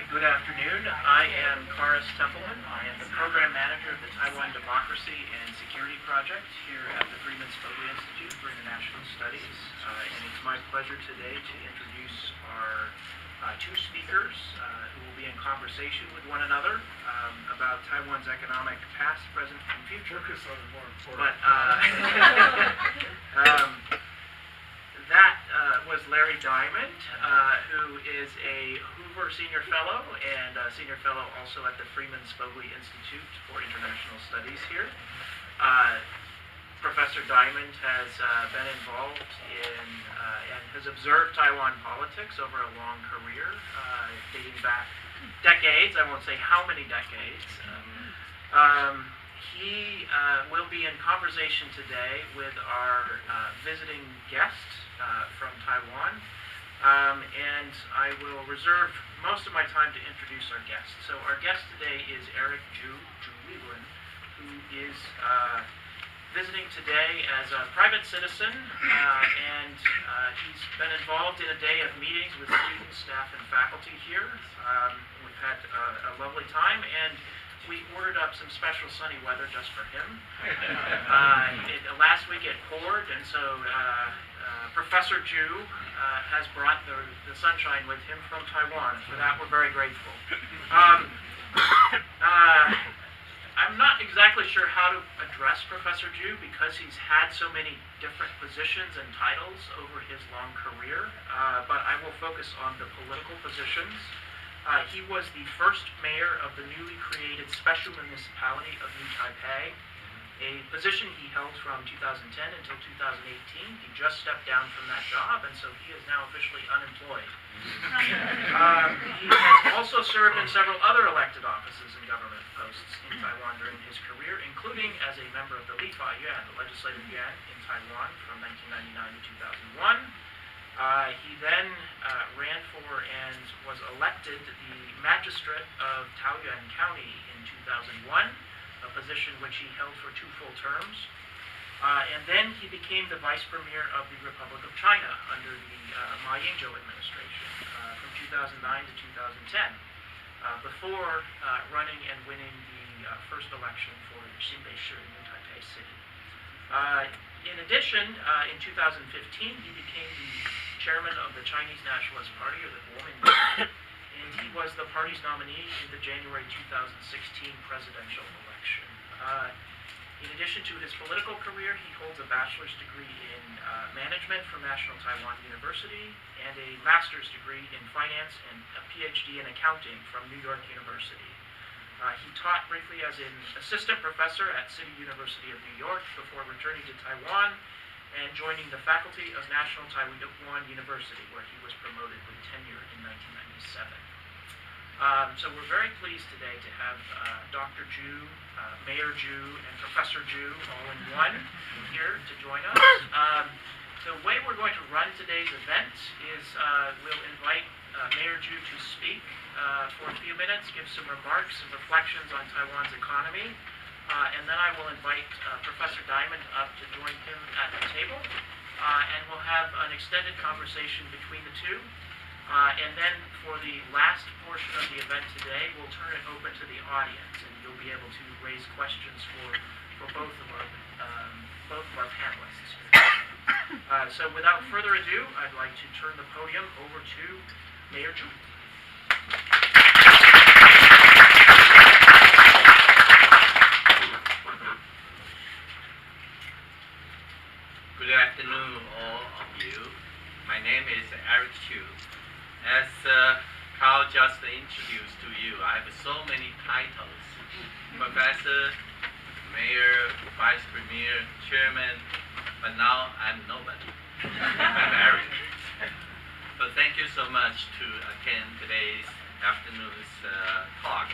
Good afternoon. I am Karis Templeman. I am the Program Manager of the Taiwan Democracy and Security Project here at the Freeman Spogli Institute for International Studies. And it's my pleasure today to introduce our two speakers who will be in conversation with one another about Taiwan's economic past, present, and future. Focus on the more important. But that was Larry Diamond, who is a Hoover Senior Fellow and Senior Fellow also at the Freeman Spogli Institute for International Studies here. Professor Diamond has been involved in and has observed Taiwan politics over a long career, dating back decades. I won't say how many decades. He will be in conversation today with our visiting guest from Taiwan, and I will reserve most of my time to introduce our guest. So our guest today is Eric Zhu Liwen, who is visiting today as a private citizen, and he's been involved in a day of meetings with students, staff, and faculty here. We've had a lovely time, and we ordered up some special sunny weather just for him. Last week it poured, and so Professor Zhu has brought the sunshine with him from Taiwan. For that, we're very grateful. I'm not exactly sure how to address Professor Zhu because he's had so many different positions and titles over his long career, but I will focus on the political positions. He was the first mayor of the newly created Special Municipality of New Taipei, a position he held from 2010 until 2018. He just stepped down from that job, and so he is now officially unemployed. He has also served in several other elected offices and government posts in Taiwan during his career, including as a member of the Legislative Yuan, the Legislative Yuan in Taiwan from 1999 to 2001. He then ran for and was elected the Magistrate of Taoyuan County in 2001, a position which he held for 2 full terms. And then he became the Vice Premier of the Republic of China under the Ma Ying-jeou administration from 2009 to 2010, before running and winning the first election for Xinbei Shi in Taipei City. In addition, in 2015, he became the chairman of the Chinese Nationalist Party, or the Kuomintang, and he was the party's nominee in the January 2016 presidential election. In addition to his political career, he holds a bachelor's degree in management from National Taiwan University and a master's degree in finance and a PhD in accounting from New York University. He taught briefly as an assistant professor at City University of New York before returning to Taiwan and joining the faculty of National Taiwan University, where he was promoted with tenure in 1997. So we're very pleased today to have Dr. Zhu, Mayor Zhu, and Professor Zhu all in one here to join us. The way we're going to run today's event is we'll invite Mayor Zhu to speak for a few minutes, give some remarks and reflections on Taiwan's economy. And then I will invite Professor Diamond up to join him at the table, and we'll have an extended conversation between the two. And then for the last portion of the event today, we'll turn it open to the audience, and you'll be able to raise questions for both of our panelists. So without further ado, I'd like to turn the podium over to Mayor Zhu. Good afternoon, all of you. My name is Eric Zhu. As Carl just introduced to you, I have so many titles: Professor, Mayor, Vice Premier, Chairman, but now I'm nobody. I'm Eric. So thank you so much to attend today's afternoon's talk.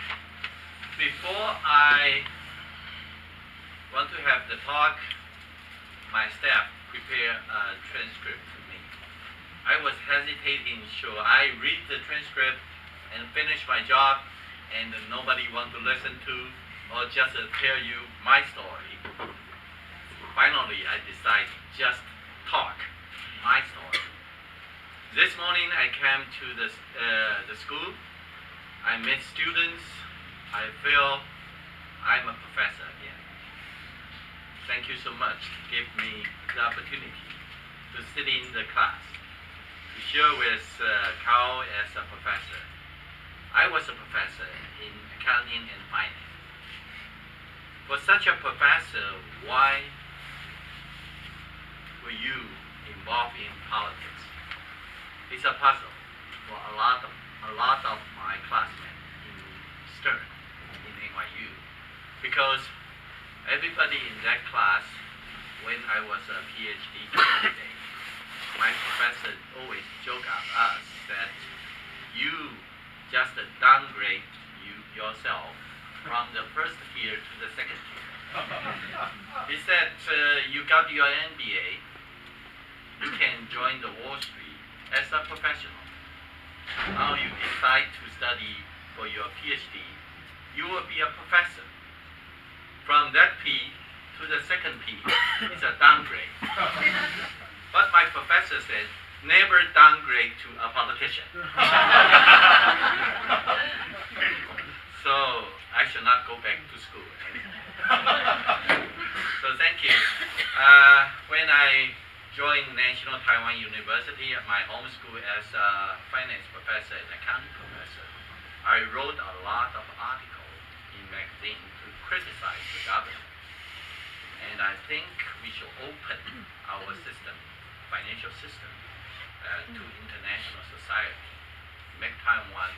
Before I want to have the talk, my staff prepare a transcript for me. I was hesitating, should I read the transcript and finish my job and nobody want to listen to, or just tell you my story. Finally, I decided just talk my story. This morning I came to the school. I I meet students. I feel I'm a professor again. Thank you so much to give me the opportunity to sit in the class, to share with Carl as a professor. I was a professor in accounting and finance. For such a professor, why were you involved in politics? It's a puzzle for a lot of my classmates in Stern, in NYU, because everybody in that class, when I was a PhD candidate, my professor always joked at us that you just downgrade yourself from the first tier to the second tier. He said, you got your MBA, you can join the Wall Street as a professional. Now you decide to study for your PhD, you will be a professor. From that P to the second P is a downgrade. But my professor said, never downgrade to a politician. So I should not go back to school anymore. So thank you. When I joined National Taiwan University at my home school as a finance professor and accounting professor, I wrote a lot of articles in magazines to criticize the government. And I think we should open our system, financial system, to international society, make Taiwan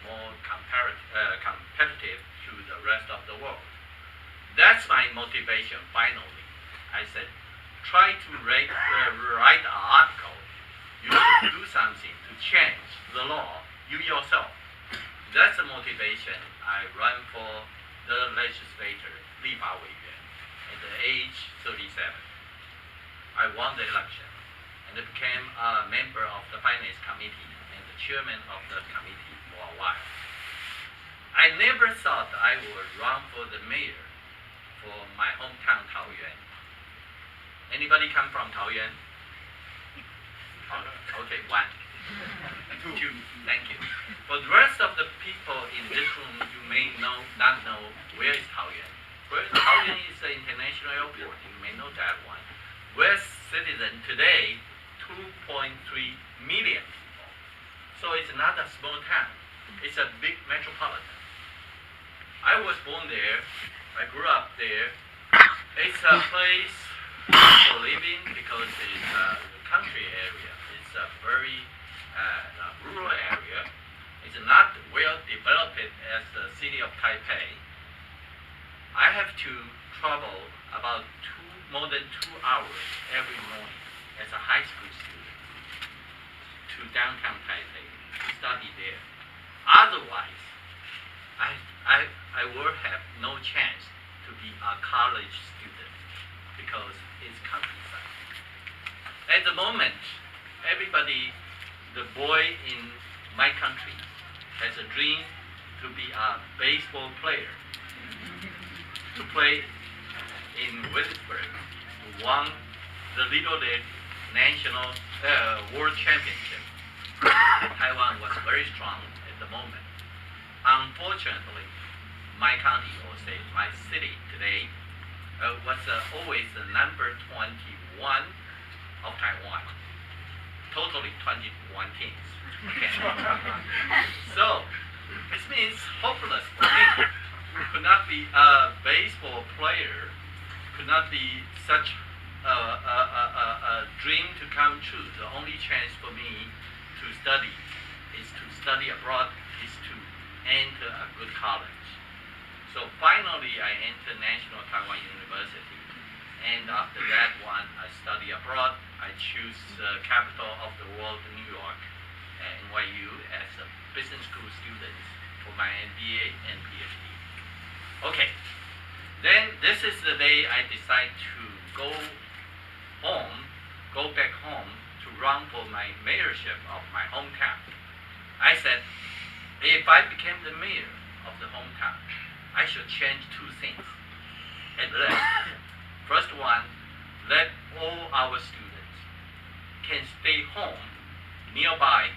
more competitive to the rest of the world. That's my motivation finally. I said, try to write an article. You should do something to change the law, you yourself. That's the motivation I run for the legislator, 立法委员, at the age 37. I won the election and became a member of the finance committee and the chairman of the committee for a while. I never thought I would run for the mayor for my hometown, Taoyuan. Anybody come from Taoyuan? Okay, one. Two. Thank you. For the rest of the people in this room, you may not know where is Taoyuan. Taoyuan is an international airport. You may know that one. We're citizens today, 2.3 million people. So it's not a small town. It's a big metropolitan. I was born there. I grew up there. It's a place for living because it's a country area. It's a very rural area. It's not well developed as the city of Taipei. I have to travel about more than 2 hours every morning as a high school student to downtown Taipei to study there. Otherwise, I would have no chance to be a college student because it's countryside. At the moment, everybody, the boy in my country, has a dream to be a baseball player, to play in Williamsburg, who won the Little League National World Championship. Taiwan was very strong at the moment. Unfortunately, my county, or say my city today, was always the number 21 of Taiwan. Totally 21 teams. Okay. So, this means hopeless for me. Could not be a baseball player, could not be such a dream to come true. The only chance for me to study is to study abroad, is to enter a good college. So finally, I entered National Taiwan University. And after that one, I study abroad. I choose the capital of the world, New York, NYU, as a business school student for my MBA and PhD. Okay, then this is the day I decide to go back home to run for my mayorship of my hometown. I said, if I became the mayor of the hometown, I should change two things. At least, first one, let all our students can stay home nearby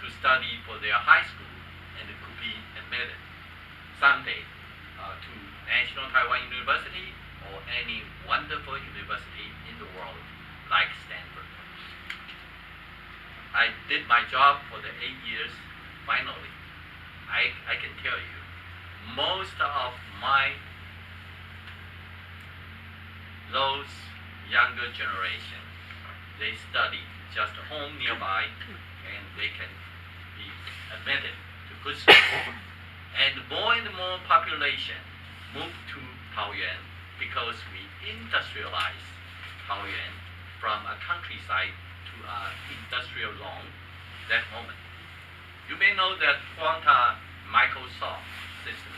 to study for their high school and could be someday to National Taiwan University or any wonderful university in the world like Stanford. I did my job for the 8 years. Finally, I can tell you, most of those younger generation, they study just home nearby, and they can be admitted to good school. And more population move to Taoyuan because we industrialized Taoyuan from a countryside to an industrial zone that moment. You may know that Quanta Microsoft system,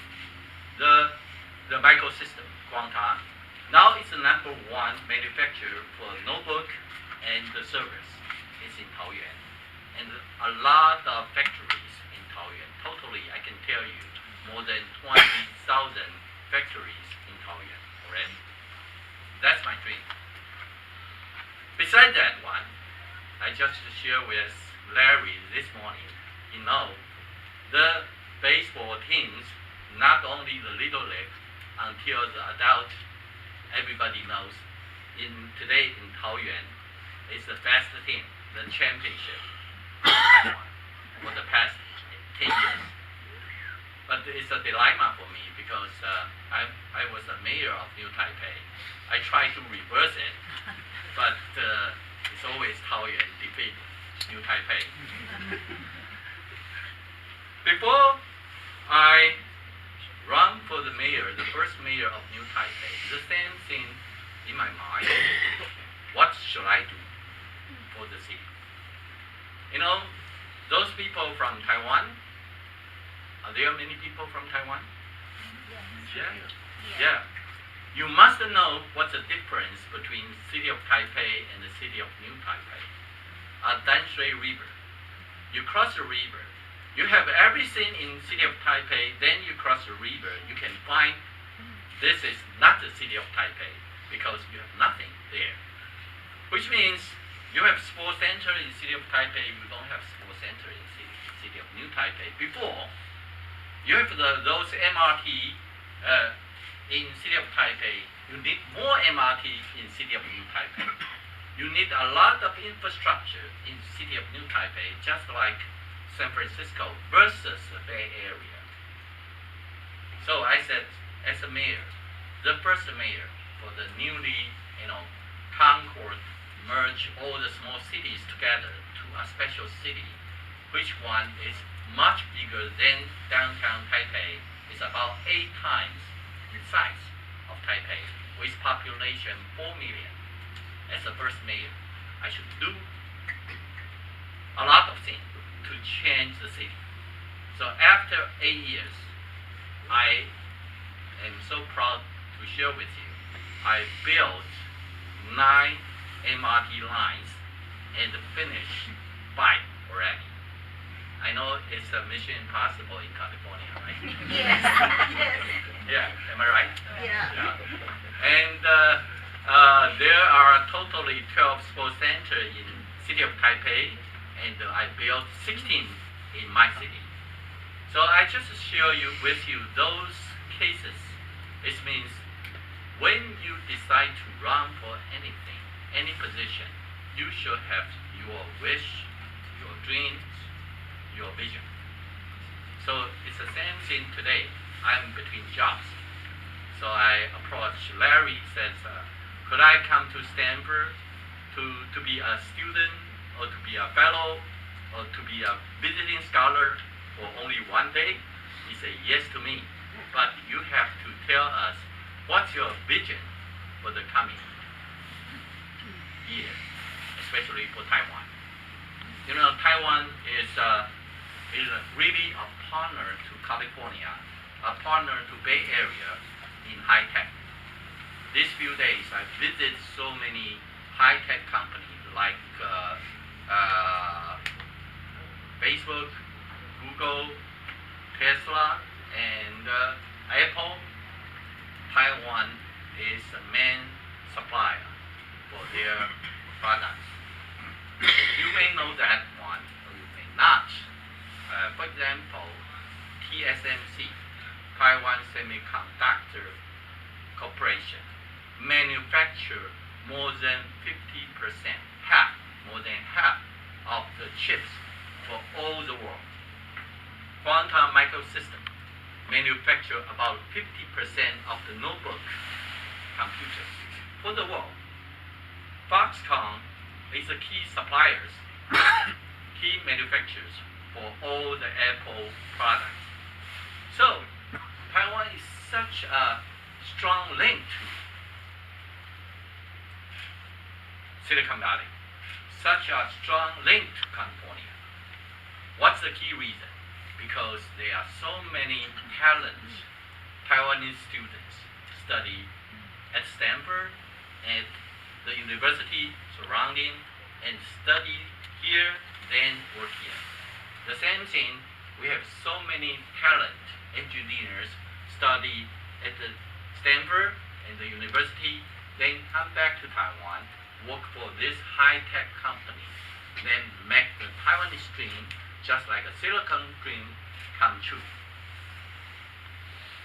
the microsystem, Quanta, now it's the #1 manufacturer for notebook and the servers. It's in Taoyuan. And a lot of factories in Taoyuan. Totally, I can tell you, more than 20,000 factories in Taoyuan already. That's my dream. Besides that one, I just shared with Larry this morning, you know, the baseball teams, not only the little league, until the adult, everybody knows, today in Taoyuan, it's the best team, the championship in Taiwan for the past 10 years. But it's a dilemma for me because I was the mayor of New Taipei. I tried to reverse it, but it's always Taoyuan defeat New Taipei. Before I run for the mayor, the first mayor of New Taipei, the same thing in my mind. What should I do for the city? You know, those people from Taiwan, are there many people from Taiwan? Yeah. You must know what's the difference between city of Taipei and the city of New Taipei. A Danshui River. You cross the river. You have everything in city of Taipei, then you cross the river. You can find this is not the city of Taipei because you have nothing there. Which means you have sports center in city of Taipei, you don't have sports center in city of New Taipei. Before, you have those MRT in city of Taipei. You need more MRT in city of New Taipei. You need a lot of infrastructure in city of New Taipei, just like San Francisco versus the Bay Area. So I said, as a mayor, the first mayor for the newly, Concord, merge all the small cities together to a special city, which one is much bigger than downtown Taipei. It's about 8 times the size of Taipei, with population 4 million. As the first mayor, I should do a lot of things to change the city. So after 8 years, I am so proud to share with you, I built 9 MRT lines and finished 5 already. I know it's a mission impossible in California, right? Yes. Yeah, am I right? Yeah. And there are totally 12 sports centers in city of Taipei, and I built 16 in my city. So I just share with you those cases. It means when you decide to run for anything, any position, you should have your wish, your dreams, your vision. So it's the same thing today. I'm between jobs. So I approached Larry, says, could I come to Stanford to be a student or to be a fellow or to be a visiting scholar for only 1 day? He said yes to me. But you have to tell us what's your vision for the coming year, especially for Taiwan. You know, Taiwan is really a partner to California, a partner to Bay Area in high tech. These few days, I visited so many high tech companies like Facebook, Google, Tesla, and Apple. Taiwan is the main supplier for their products. You may know that one, or you may not. For example, TSMC, Taiwan Semiconductor Corporation manufacture more than 50%, more than half of the chips for all the world. Quantum Microsystem manufacture about 50% of the notebook computers for the world. Foxconn is a key suppliers, key manufacturers for all the Apple products. So, Taiwan is such a strong link to Silicon Valley, such a strong link to California. What's the key reason? Because there are so many talents, Taiwanese students study at Stanford and the university surrounding and study here, then work here. The same thing, we have so many talent engineers study at the Stanford and the university, then come back to Taiwan, work for this high-tech company, then make the Taiwanese dream just like a Silicon dream come true.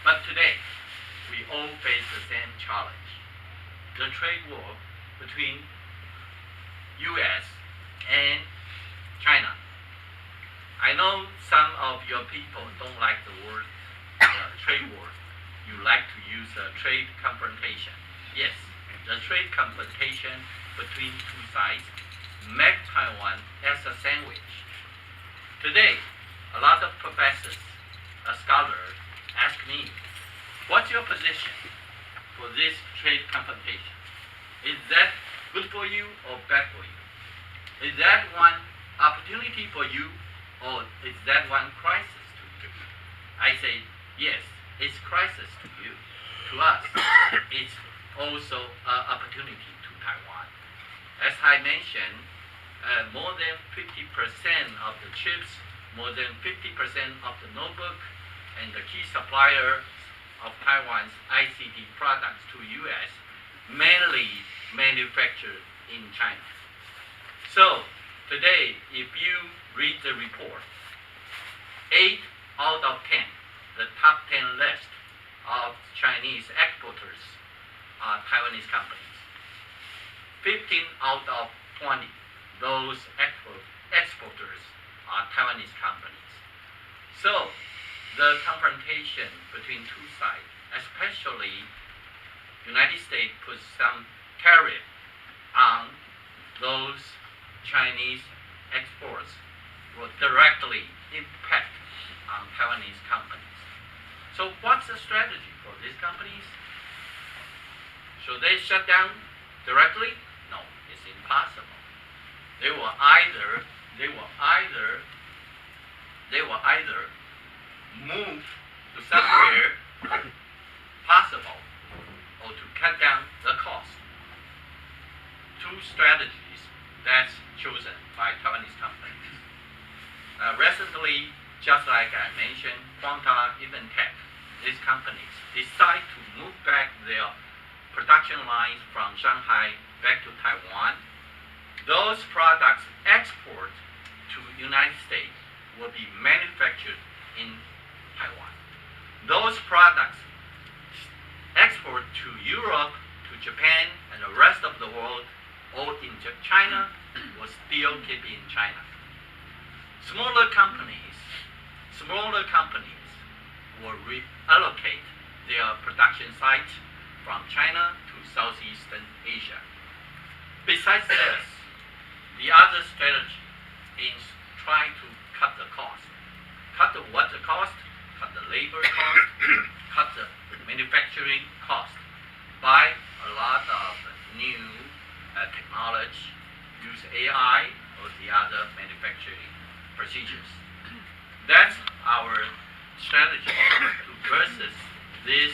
But today, we all face the same challenge. The trade war between US and China. I know some of your people don't like the word trade war. You like to use trade confrontation. Yes, the trade confrontation between two sides make Taiwan as a sandwich. Today, a lot of professors, scholars ask me, what's your position for this trade confrontation? Is that good for you or bad for you? Is that one opportunity for you or is that one crisis to you? I say, yes, it's crisis to you. To us, it's also an opportunity to Taiwan. As I mentioned, more than 50% of the chips, more than 50% of the notebook, and the key supplier of Taiwan's ICT products to US mainly manufactured in China. So today, if you read the report, 8 out of 10, the top 10 list of Chinese exporters are Taiwanese companies. 15 out of 20, those exporters are Taiwanese companies. So the confrontation between two sides, especially United States puts some tariff on those Chinese exports, will directly impact on Taiwanese companies. So what's the strategy for these companies? Should they shut down directly? No, it's impossible. They will either move to somewhere possible or to cut down the cost. Two strategies that's chosen by Taiwanese companies. Recently, just like I mentioned, Quanta, even Tech, these companies decide to move back their production lines from Shanghai back to Taiwan. Those products export to United States will be manufactured in Taiwan. Those products export to Europe, to Japan, and the rest of the world, or in China, will still keep in China. Smaller companies will reallocate their production sites from China to Southeastern Asia. Besides this, the other strategy is trying to cut the cost. Cut the cost? Cut the labor cost, cut the manufacturing cost by a lot of new technology, use AI or the other manufacturing procedures. That's our strategy versus this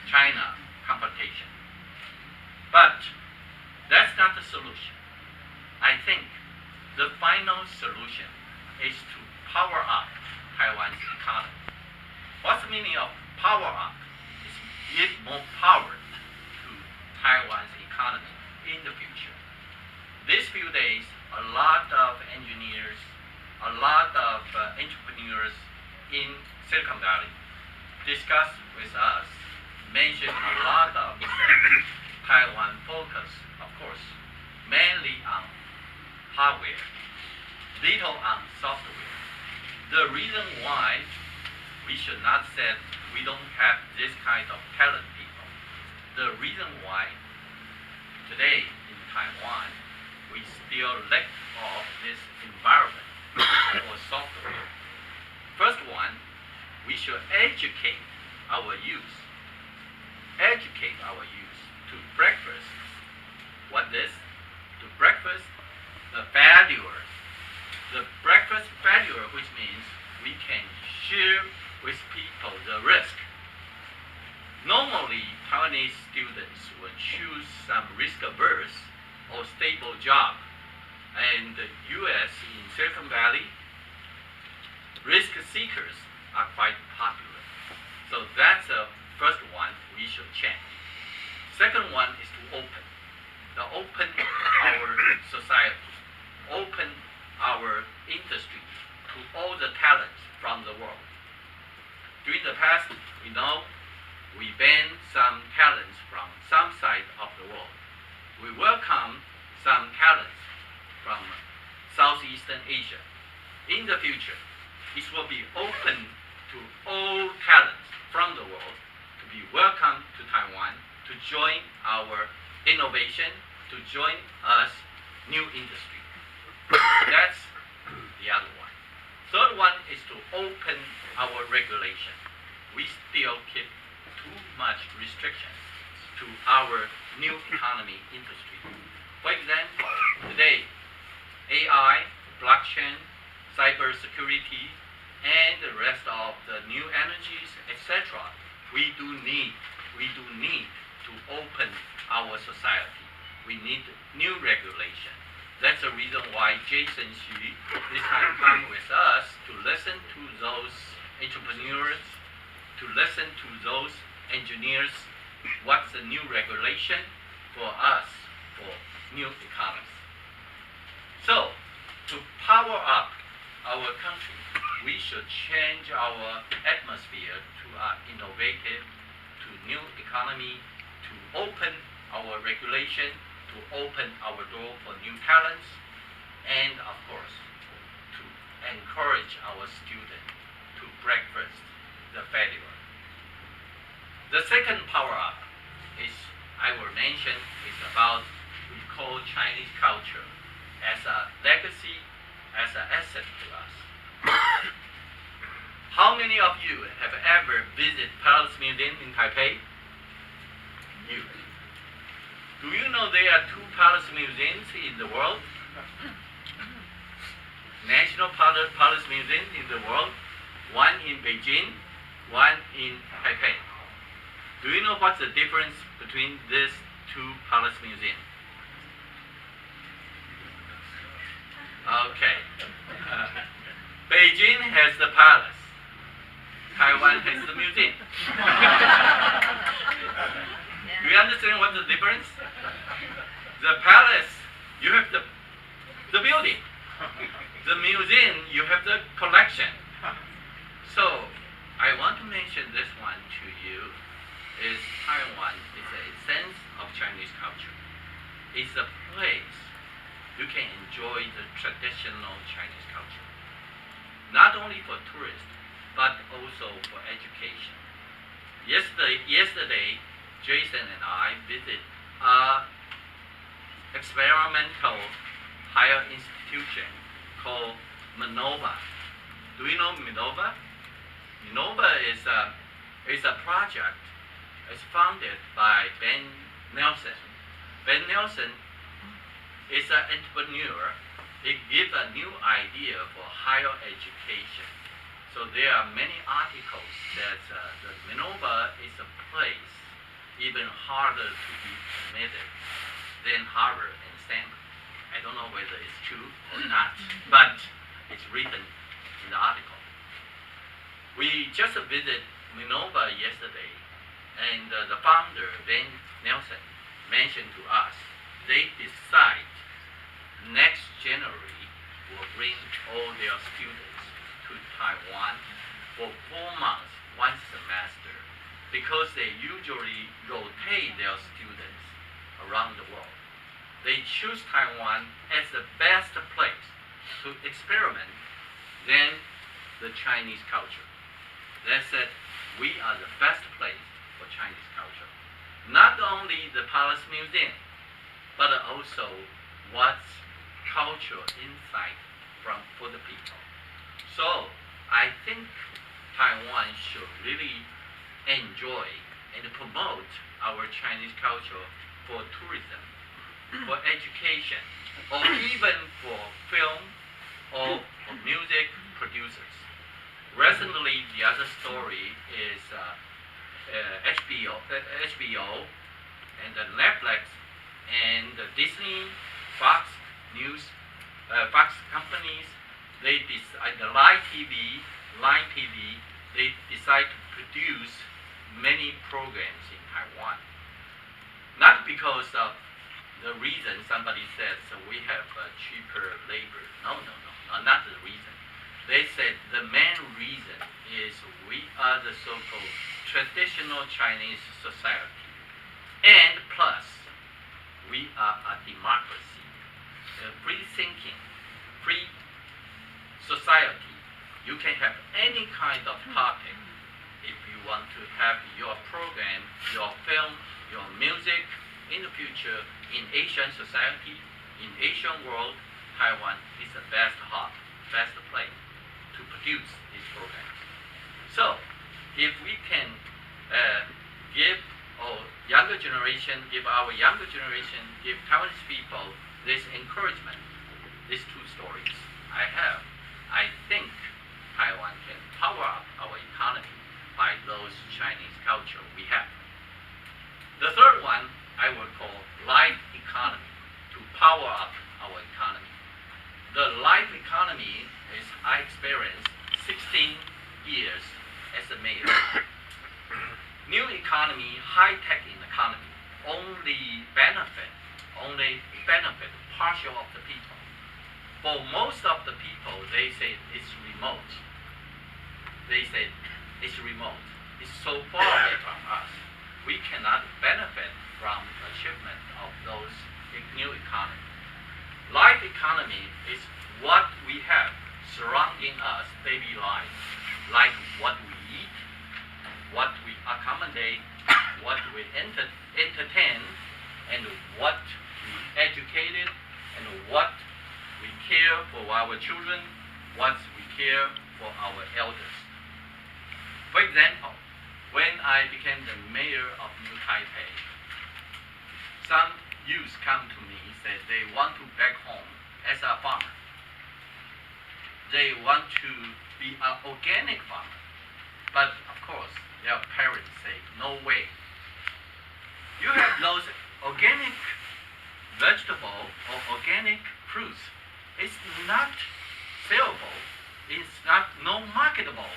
US-China confrontation. But that's not the solution. I think the final solution is to power up Taiwan's economy. What's the meaning of power up? Is give more power to Taiwan's economy in the future. These few days, a lot of engineers, a lot of entrepreneurs in Silicon Valley discussed with us, mentioned a lot of Taiwan focus, of course, mainly on hardware, little on software. The reason why we should not say we don't have this kind of talent people. The reason why today in Taiwan we still lack of this environment for software. First one, we should educate our youth. Educate our youth to breakfast. What is? To breakfast the failure. The breakfast failure, which means we can share with people the risk. Normally, Taiwanese students will choose some risk-averse or stable job. And the U.S. in Silicon Valley, risk seekers are quite popular. So that's the first one we should change. Second one is to open. Open our society, open our industry to all the talents from the world. During the past, we know we banned some talents from some side of the world. We welcome some talents from Southeastern Asia. In the future, it will be open to all talents from the world to be welcome to Taiwan, to join our innovation, to join us new industry. That's the other one. Third one is to open our regulation. We still keep too much restriction to our new economy industry. For example, today, AI, blockchain, cybersecurity, and the rest of the new energies, etc. We do need to open our society. We need new regulation. That's the reason why Jason Xi this time come with us to listen to those entrepreneurs, to listen to those engineers, what's the new regulation for us, for new economies. So, to power up our country, we should change our atmosphere to innovative, to new economy, to open our regulation, to open our door for new talents, and of course, to encourage our students to breakfast the failure. The second power up is, I will mention, is about we call Chinese culture as a legacy, as an asset to us. How many of you have ever visited Palace Museum in Taipei? You. Do you know there are two palace museums in the world? National Palace Museum in the world, one in Beijing, one in Taipei. Do you know what's the difference between these two palace museums? Okay. Beijing has the palace. Taiwan has the museum. Do you understand what's the difference? The palace, you have the building. The museum, you have the collection. So, I want to mention this one to you, is Taiwan is a sense of Chinese culture. It's a place you can enjoy the traditional Chinese culture. Not only for tourists, but also for education. Yesterday, Jason and I visited an experimental higher institution called Minova. Do you know Minova? Minova is a project. It's founded by Ben Nelson. Ben Nelson is an entrepreneur. He gives a new idea for higher education. So there are many articles that the Minova is a place even harder to be admitted than Harvard and Stanford. I don't know whether it's true or not, but it's written in the article. We just visited Minova yesterday, and the founder, Ben Nelson, mentioned to us they decide next January will bring all their students to Taiwan for 4 months, 1 semester, because they usually rotate their students around the world. They choose Taiwan as the best place to experiment than the Chinese culture. They said, we are the best place for Chinese culture. Not only the Palace Museum, but also what's cultural insight for the people. So I think Taiwan should really enjoy and promote our Chinese culture for tourism, for education, or even for film or for music producers. Recently, the other story is HBO and Netflix and Disney, Fox News, Fox companies. They decide the Line TV. They decide to produce many programs in Taiwan. Not because of the reason somebody says we have cheaper labor. No, not the reason. They said the main reason is we are the so-called traditional Chinese society. And plus, we are a democracy, a free thinking, free society. You can have any kind of topic if you want to have your program, your film, your music in the future in Asian society, in Asian world. Taiwan is the best place to produce these programs. So, if we can give our younger generation, give Taiwanese people this encouragement, these 2 stories I think Taiwan can power up our economy by those Chinese culture we have. The third one I would call life economy, to power up our economy. The life economy is I experienced 16 years as a mayor. New economy, high-tech economy, only benefit partial of the people. For most of the people, they say it's remote. It's so far away from us. We cannot benefit from the achievement of those new economy. Life economy is what we have surrounding us daily life, like what we eat, what we accommodate, what we entertain, and what we educated, and what we care for our children, what we care for our elders. For example, when I became the mayor of New Taipei, some youth come to me and say they want to back home as a farmer. They want to be an organic farmer. But of course, their parents say, no way. You have those organic vegetable or organic fruits. It's not sellable. It's not marketable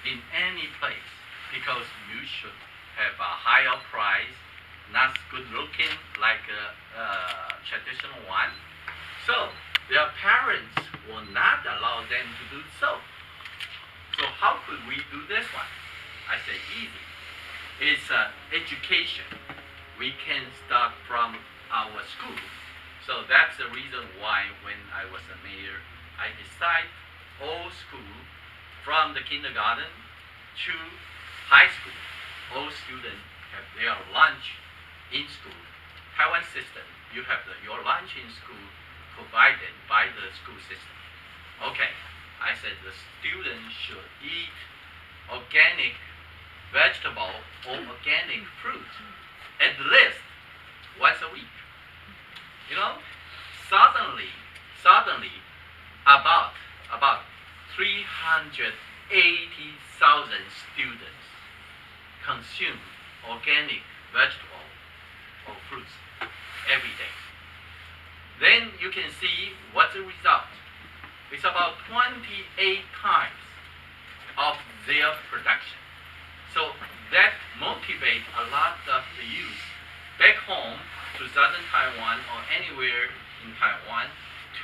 in any place because you should have a higher price, not good looking like a traditional one. So their parents will not allow them to do so. So how could we do this one? I say easy. It's education. We can start from our school. So that's the reason why when I was a mayor, I decided all school from the kindergarten to high school, all students have their lunch in school. Taiwan system, you have your lunch in school provided by the school system. Okay, I said the students should eat organic vegetable or organic fruit at least once a week. You know, suddenly about 380,000 students consume organic vegetable or fruits every day. Then you can see what's the result. It's about 28 times of their production. So that motivates a lot of the youth back home to southern Taiwan or anywhere in Taiwan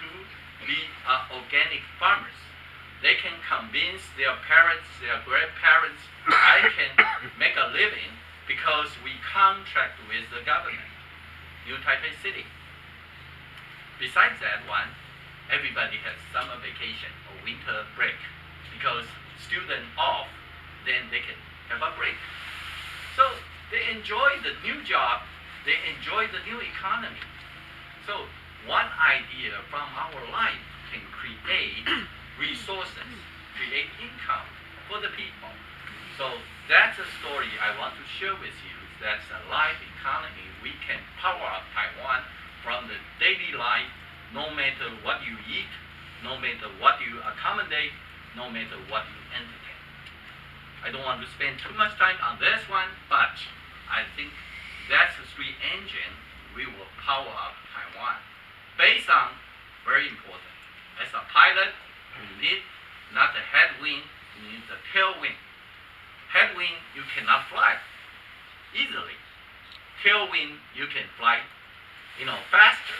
to be organic farmers. they can convince their parents, their grandparents, I can make a living because we contract with the government, New Taipei City. Besides that one, everybody has summer vacation or winter break because student off, then they can have a break. So they enjoy the new job, they enjoy the new economy. So one idea from our life can create resources, create income for the people. So that's a story I want to share with you. That's a life economy. We can power up Taiwan from the daily life, no matter what you eat, no matter what you accommodate, no matter what you entertain. I don't want to spend too much time on this one, but I think that's the three engine we will power up Taiwan. Based on, very important, as a pilot, you need not a headwind, you need the tailwind. Headwind, you cannot fly easily. Tailwind, you can fly, faster.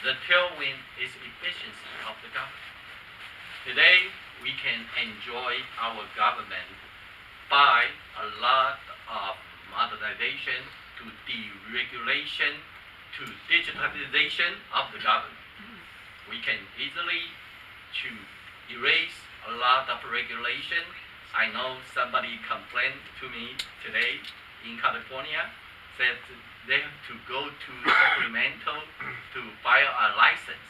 The tailwind is efficiency of the government. Today, we can enjoy our government by a lot of modernization to deregulation to digitalization of the government. We can easily erase a lot of regulation. I know somebody complained to me today in California, said they have to go to Sacramento to file a license.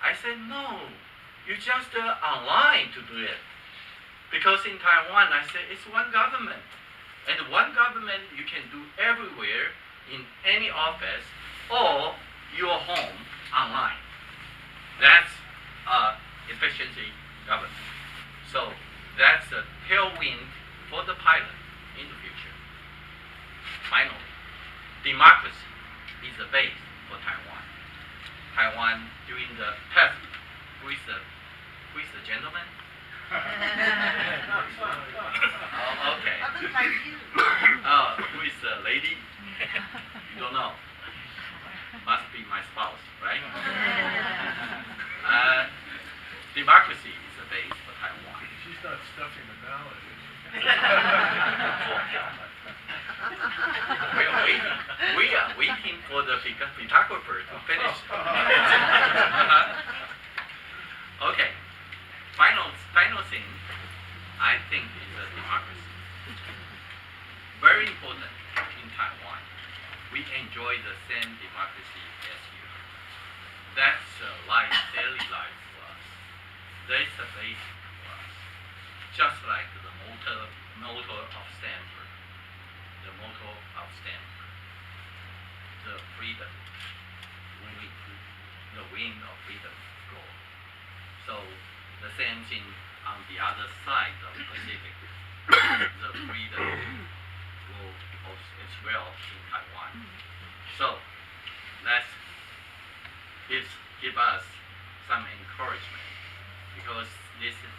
I said, no, you just online to do it. Because in Taiwan, I said, it's one government. And one government you can do everywhere, in any office, or your home online. That's efficiency government. So that's a tailwind for the pilot in the future. Finally, democracy is the base for Taiwan. Taiwan during the test, who is the gentleman? Oh, okay. Who is the lady? You don't know. Must be my spouse, right? Democracy is the base for Taiwan. She's not stuffing the ballot, is she? We are waiting for the photographer to finish. Okay. Final thing, I think, is the democracy. Very important in Taiwan. We enjoy the same democracy as you. That's daily life for us. That's the base for us. Just like the motto of Stanford. The motto of Stanford. The freedom. The wind of freedom go. So the same thing on the other side of the Pacific. The freedom will as well in Taiwan. So let's give us some encouragement, because this is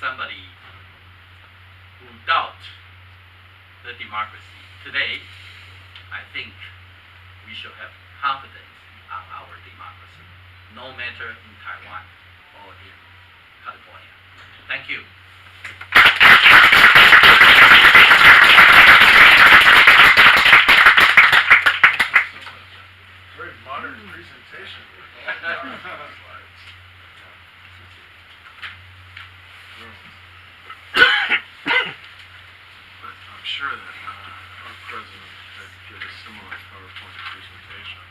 somebody who doubt the democracy. Today, I think we should have confidence on our democracy, no matter in Taiwan or in California. Thank you. Very modern presentation. I'm sure that our president could give a similar PowerPoint presentation.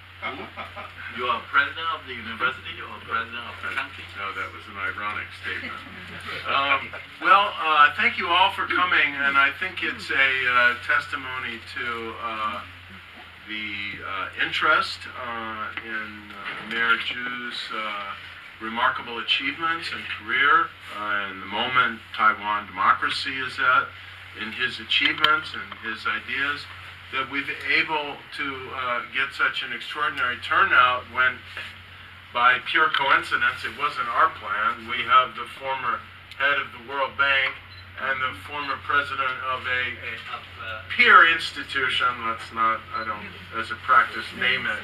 You are president of the university or president of the country? No, that was an ironic statement. Thank you all for coming, and I think it's a testimony to the interest in Mayor Zhu's remarkable achievements and career, and the moment Taiwan democracy is at, in his achievements and his ideas, that we've able to get such an extraordinary turnout when, by pure coincidence, it wasn't our plan. We have the former head of the World Bank and the former president of a peer institution, let's not, I don't, as a practice, name it,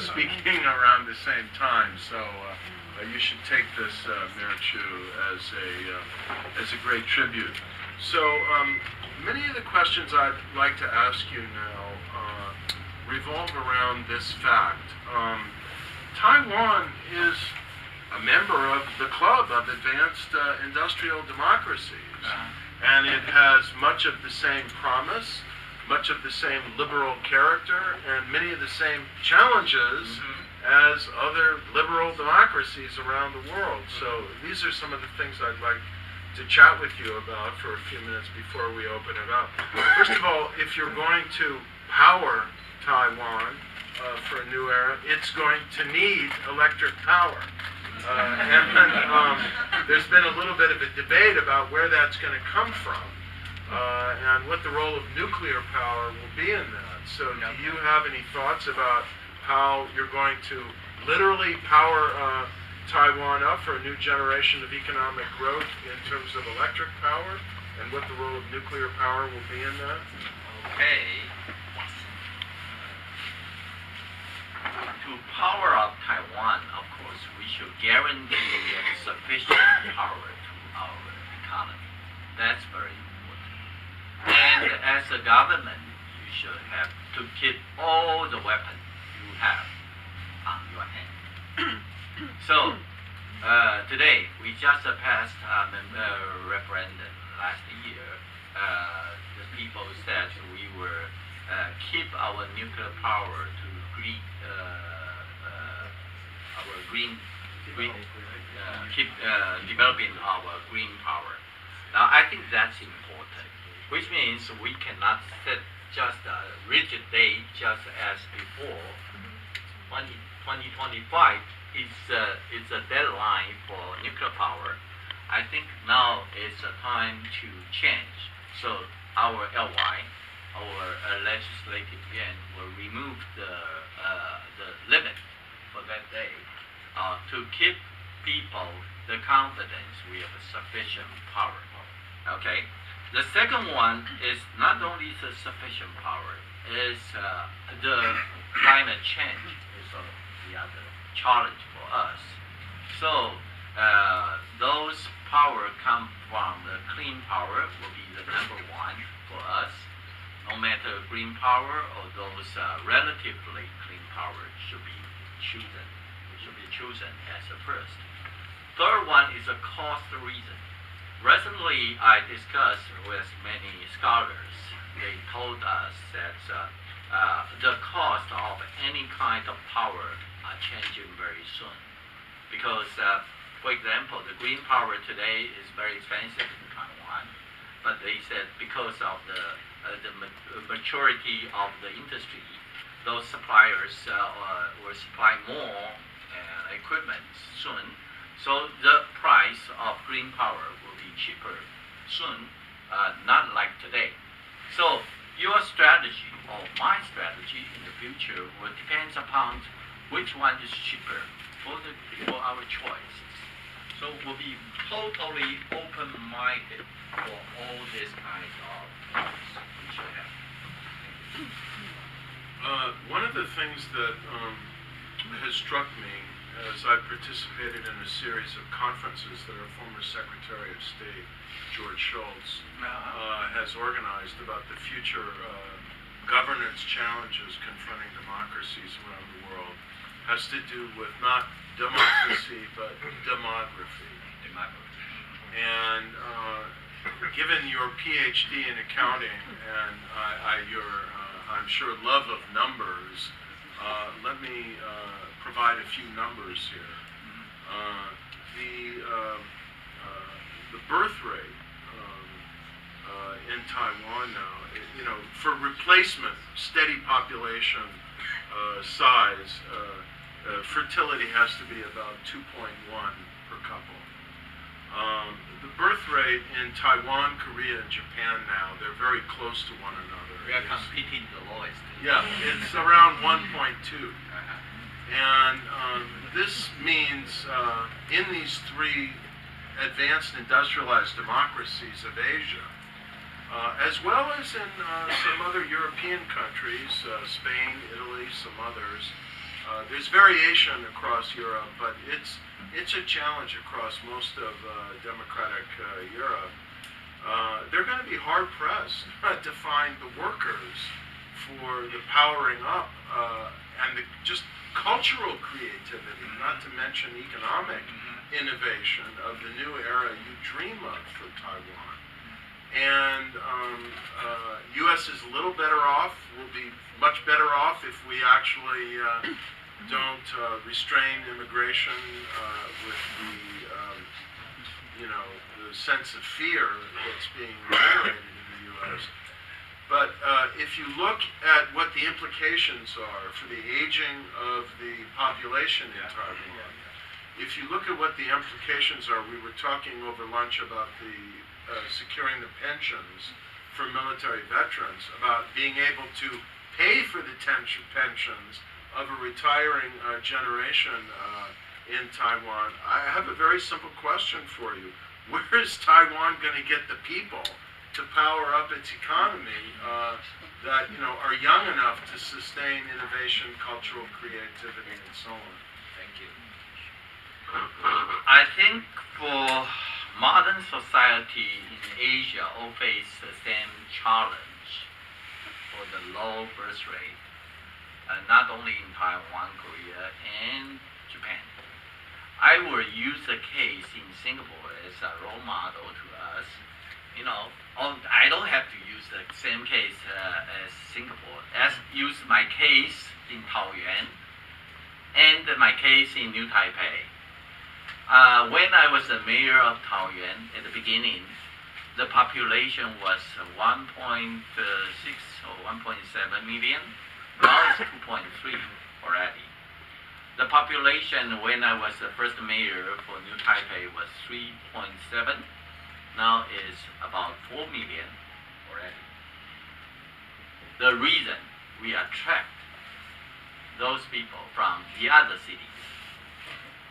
speaking around the same time. So you should take this, Mayor Chu, as a great tribute. So many of the questions I'd like to ask you now revolve around this fact. Taiwan is a member of the club of advanced industrial democracies, and it has much of the same promise, much of the same liberal character, and many of the same challenges as other liberal democracies around the world. So these are some of the things I'd like to chat with you about for a few minutes before we open it up. First of all, if you're going to power Taiwan for a new era, it's going to need electric power. There's been a little bit of a debate about where that's going to come from and what the role of nuclear power will be in that. So do you have any thoughts about how you're going to literally power Taiwan up for a new generation of economic growth in terms of electric power, and what the role of nuclear power will be in that? Okay. To power up Taiwan, of course, we should guarantee sufficient power to our economy. That's very important. And as a government, you should have to keep all the weapons you have on your hand. So, today, we just passed a referendum last year. The people said we will keep our nuclear power to keep developing our green power. Now, I think that's important, which means we cannot set just a rigid date just as before. 2025 is a deadline for nuclear power. I think now is the time to change. So our LY, our Legislative Yuan, will remove the limit for that day to keep people the confidence we have sufficient power. Okay. The second one is not only the sufficient power, is the climate change is the other challenge for us. So those power come from the clean power will be the number one for us. No matter green power or those relatively clean power should be chosen as the first. Third one is a cost reason. Recently, I discussed with many scholars. They told us that the cost of any kind of power are changing very soon. Because, for example, the green power today is very expensive in Taiwan, but they said because of the maturity of the industry, those suppliers will supply more equipment soon. So the price of green power will be cheaper soon, not like today. So your strategy or my strategy in the future will depend upon which one is cheaper for our choices. So we'll be totally open-minded for all this kind of things we should have. One of the things that has struck me as I participated in a series of conferences that our former Secretary of State, George Shultz, has organized about the future governance challenges confronting democracies around the world, has to do with not democracy, but demography. And given your PhD in accounting and your, I'm sure, love of numbers, let me provide a few numbers here. The birth rate in Taiwan now, for replacement, steady population size, fertility has to be about 2.1 per couple. The birth rate in Taiwan, Korea, and Japan now, they're very close to one another. We are competing the lowest. Yeah, it's around 1.2. And this means in these three advanced industrialized democracies of Asia, as well as in some other European countries, Spain, Italy, some others, There's variation across Europe, but it's a challenge across most of democratic Europe. They're going to be hard-pressed to find the workers for the powering up and the just cultural creativity, not to mention economic innovation of the new era you dream of for Taiwan. And U.S. is a little better off. We'll be much better off if we actually don't restrain immigration with the sense of fear that's being generated in the U.S. But if you look at what the implications are for the aging of the population in Taiwan, if you look at what the implications are, we were talking over lunch about the securing the pensions for military veterans, about being able to pay for the pensions of a retiring generation in Taiwan. I have a very simple question for you. Where is Taiwan going to get the people to power up its economy that are young enough to sustain innovation, cultural creativity, and so on? Thank you. I think for modern society in Asia all face the same challenge for the low birth rate, not only in Taiwan, Korea, and Japan. I will use a case in Singapore as a role model to us. I don't have to use the same case as Singapore. As use my case in Taoyuan and my case in New Taipei. When I was the mayor of Taoyuan at the beginning, the population was 1.6 or 1.7 million. Now it's 2.3 already. The population when I was the first mayor for New Taipei was 3.7. Now is about 4 million already. The reason we attract those people from the other cities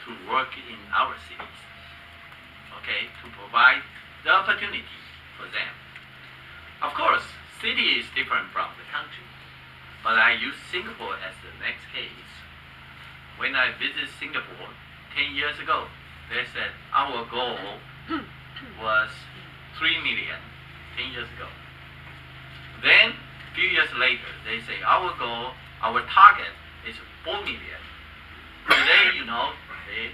to work in our cities, okay, to provide the opportunity for them. Of course, city is different from the country, but I use Singapore as the next case. When I visited Singapore 10 years ago, they said our goal was 3 million 10 years ago. Then, a few years later, they say our goal, our target is 4 million. Today, they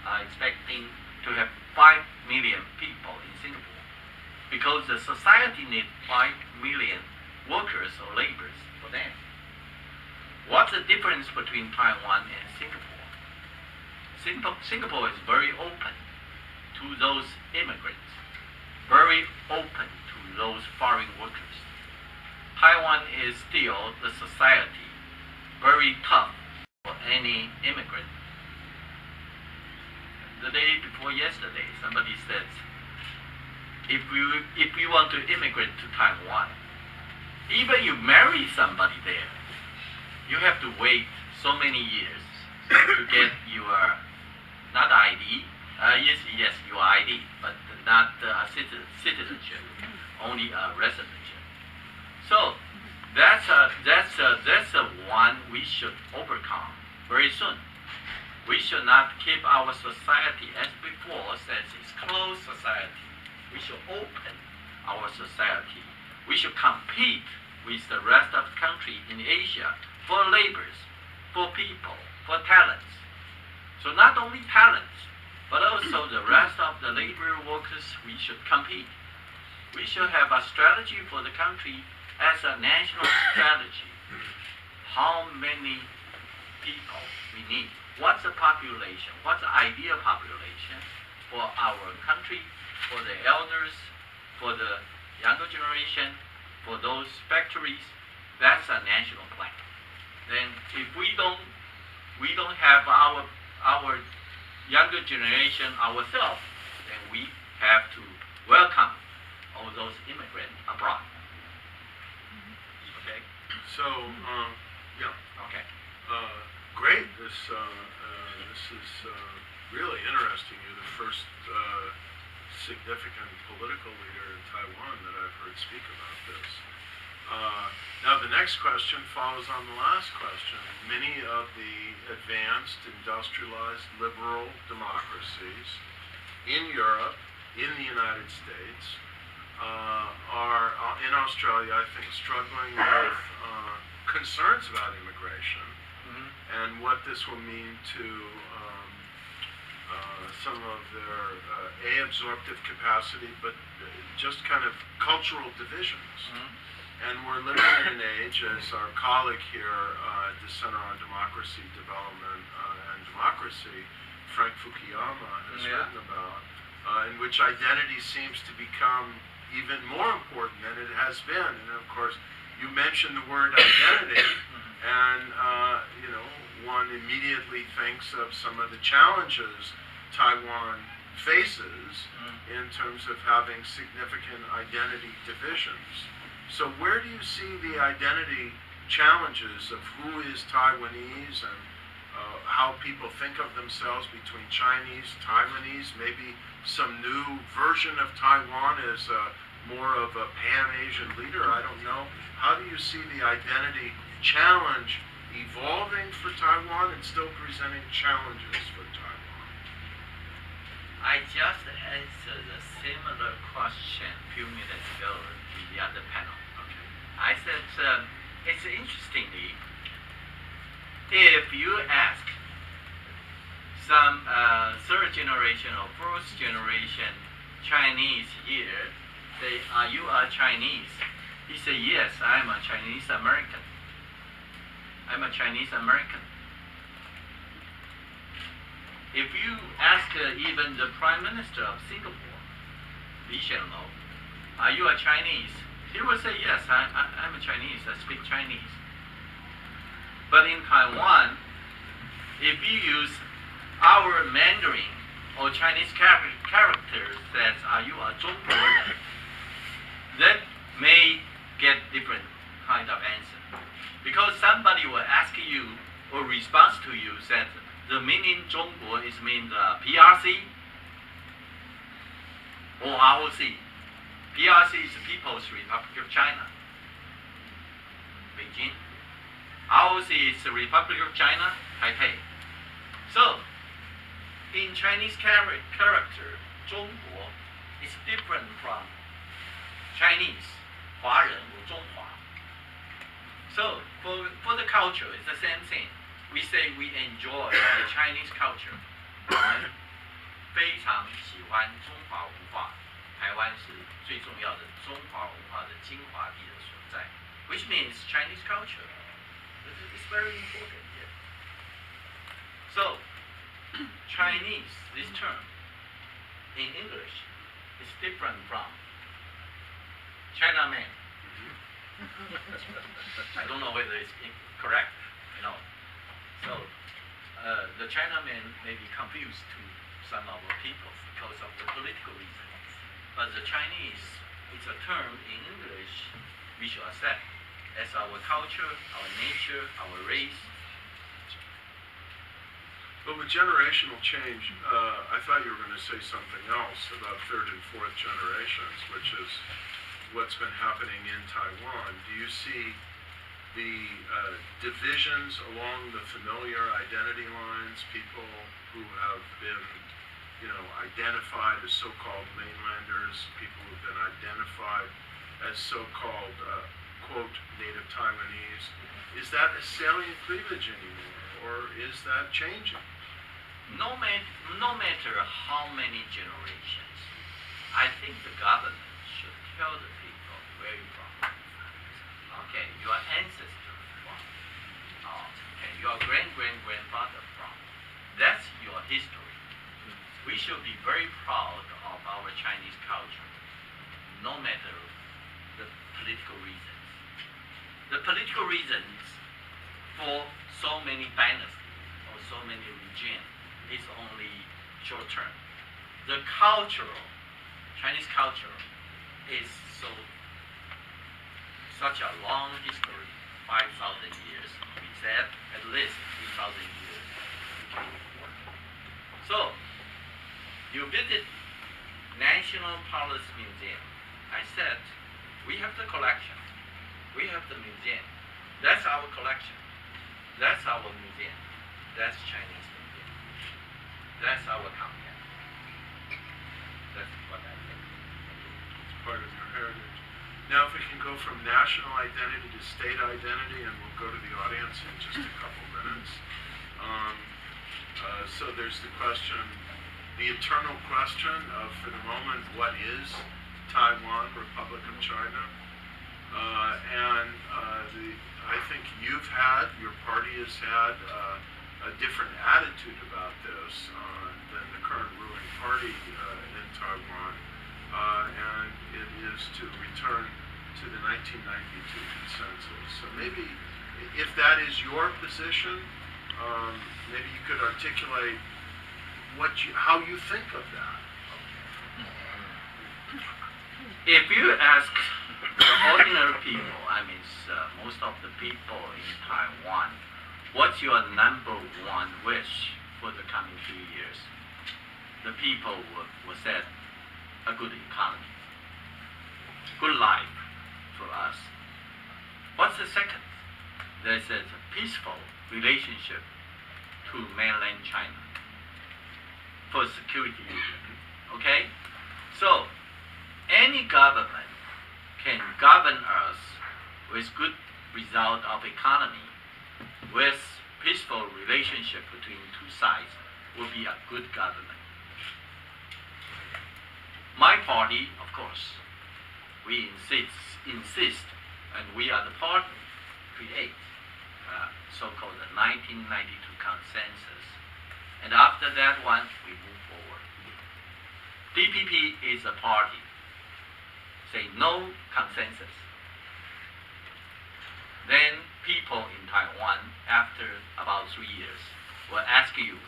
are expecting to have 5 million people in Singapore because the society needs 5 million workers or laborers for them. What's the difference between Taiwan and Singapore? Singapore is very open to those immigrants, very open to those foreign workers. Taiwan is still the society very tough for any immigrant. The day before yesterday, somebody said, if you want to immigrate to Taiwan, even you marry somebody there, you have to wait so many years to get your, not ID, yes, your ID, but not citizenship, only residency. So that's one we should overcome very soon. We should not keep our society as before, says it's closed society. We should open our society. We should compete with the rest of the country in Asia for laborers, for people, for talents. So not only talents, but also the rest of the labor workers, we should compete. We should have a strategy for the country as a national strategy. How many people we need? What's the population? What's the ideal population for our country, for the elders, for the younger generation, for those factories? That's a national plan. Then if we don't have our younger generation ourselves, then we have to welcome all those immigrants abroad. Okay? So, yeah. Okay. Great. This is really interesting. You're the first significant political leader in Taiwan that I've heard speak about this. Now the next question follows on the last question. Many of the advanced, industrialized, liberal democracies in Europe, in the United States, are in Australia, I think, struggling with concerns about immigration and what this will mean to some of their absorptive capacity, but just kind of cultural divisions. And we're living in an age, as our colleague here at the Center on Democracy, Development, and Democracy, Frank Fukuyama, has written about, in which identity seems to become even more important than it has been. And of course, you mentioned the word identity, and one immediately thinks of some of the challenges Taiwan faces in terms of having significant identity divisions. So where do you see the identity challenges of who is Taiwanese and how people think of themselves between Chinese, Taiwanese, maybe some new version of Taiwan as more of a pan-Asian leader? I don't know. How do you see the identity challenge evolving for Taiwan and still presenting challenges for Taiwan? I just answered a similar question a few minutes ago in the other panel. Okay. I said, it's interestingly, if you ask some third generation or fourth generation Chinese here, say, are you a Chinese? He said, yes, I'm a Chinese American. I'm a Chinese American. If you ask even the Prime Minister of Singapore, Lee Hsien Loong, are you a Chinese? He will say, yes, I'm a Chinese, I speak Chinese. But in Taiwan, if you use our Mandarin or Chinese characters that are you a Zhongguoren, that may get different kind of answer. Because somebody will ask you or respond to you that the meaning Zhongguo is means PRC or ROC. PRC is the People's Republic of China, Beijing. ROC is the Republic of China, Taipei. So, in Chinese character, 中国 is different from Chinese, 华人 or 中华. So, for the culture, it's the same thing. We say we enjoy the Chinese culture. 我们非常喜欢中华文化，台湾是最重要的中华文化的精华地的所在 ，which means Chinese culture. It's very important here. So, Chinese, this term, in English, is different from Chinaman. I don't know whether it's correct, So, the Chinaman may be confused to some of our people because of the political reasons. But the Chinese is a term in English we should accept as our culture, our nature, our race. But with generational change, I thought you were going to say something else about third and fourth generations, which is what's been happening in Taiwan. Do you see the divisions along the familiar identity lines, people who have been, identified as so-called mainlanders, people who have been identified as so-called, quote, native Taiwanese? Is that a salient cleavage anymore, or is that changing? No matter how many generations, I think the government should tell the people where you're from. Okay, your ancestor from. Okay, your great-great-grandfather from. That's your history. We should be very proud of our Chinese culture, no matter the political reasons. The political reasons for so many dynasties or so many regimes is only short term. The Chinese culture is such a long history, 5,000 years. We said at least 3,000 years. So, you visit National Palace Museum. I said, we have the collection. We have the museum. That's our collection. That's our museum. That's Chinese museum. That's our content. That's what I think. It's part of your heritage. Now, if we can go from national identity to state identity, and we'll go to the audience in just a couple minutes. So there's the question, the eternal question of, for the moment, what is Taiwan, Republic of China? I think you've had, your party has had a different attitude about this than the current ruling party in Taiwan, and it is to return to the 1992 consensus. So maybe, if that is your position, maybe you could articulate how you think of that. If you ask the ordinary people, I mean, most of the people in Taiwan, what's your number one wish for the coming few years? The people will say a good economy, good life for us. What's the second? They said a peaceful relationship to mainland China for security reasons. Okay? So, any government can govern us with good result of economy, with peaceful relationship between two sides, will be a good government. My party, of course, we insist, and we are the party, create so-called the 1992 consensus. And after that one, we move forward. DPP is a party. Say no consensus. Then people in Taiwan, after about 3 years, will ask you,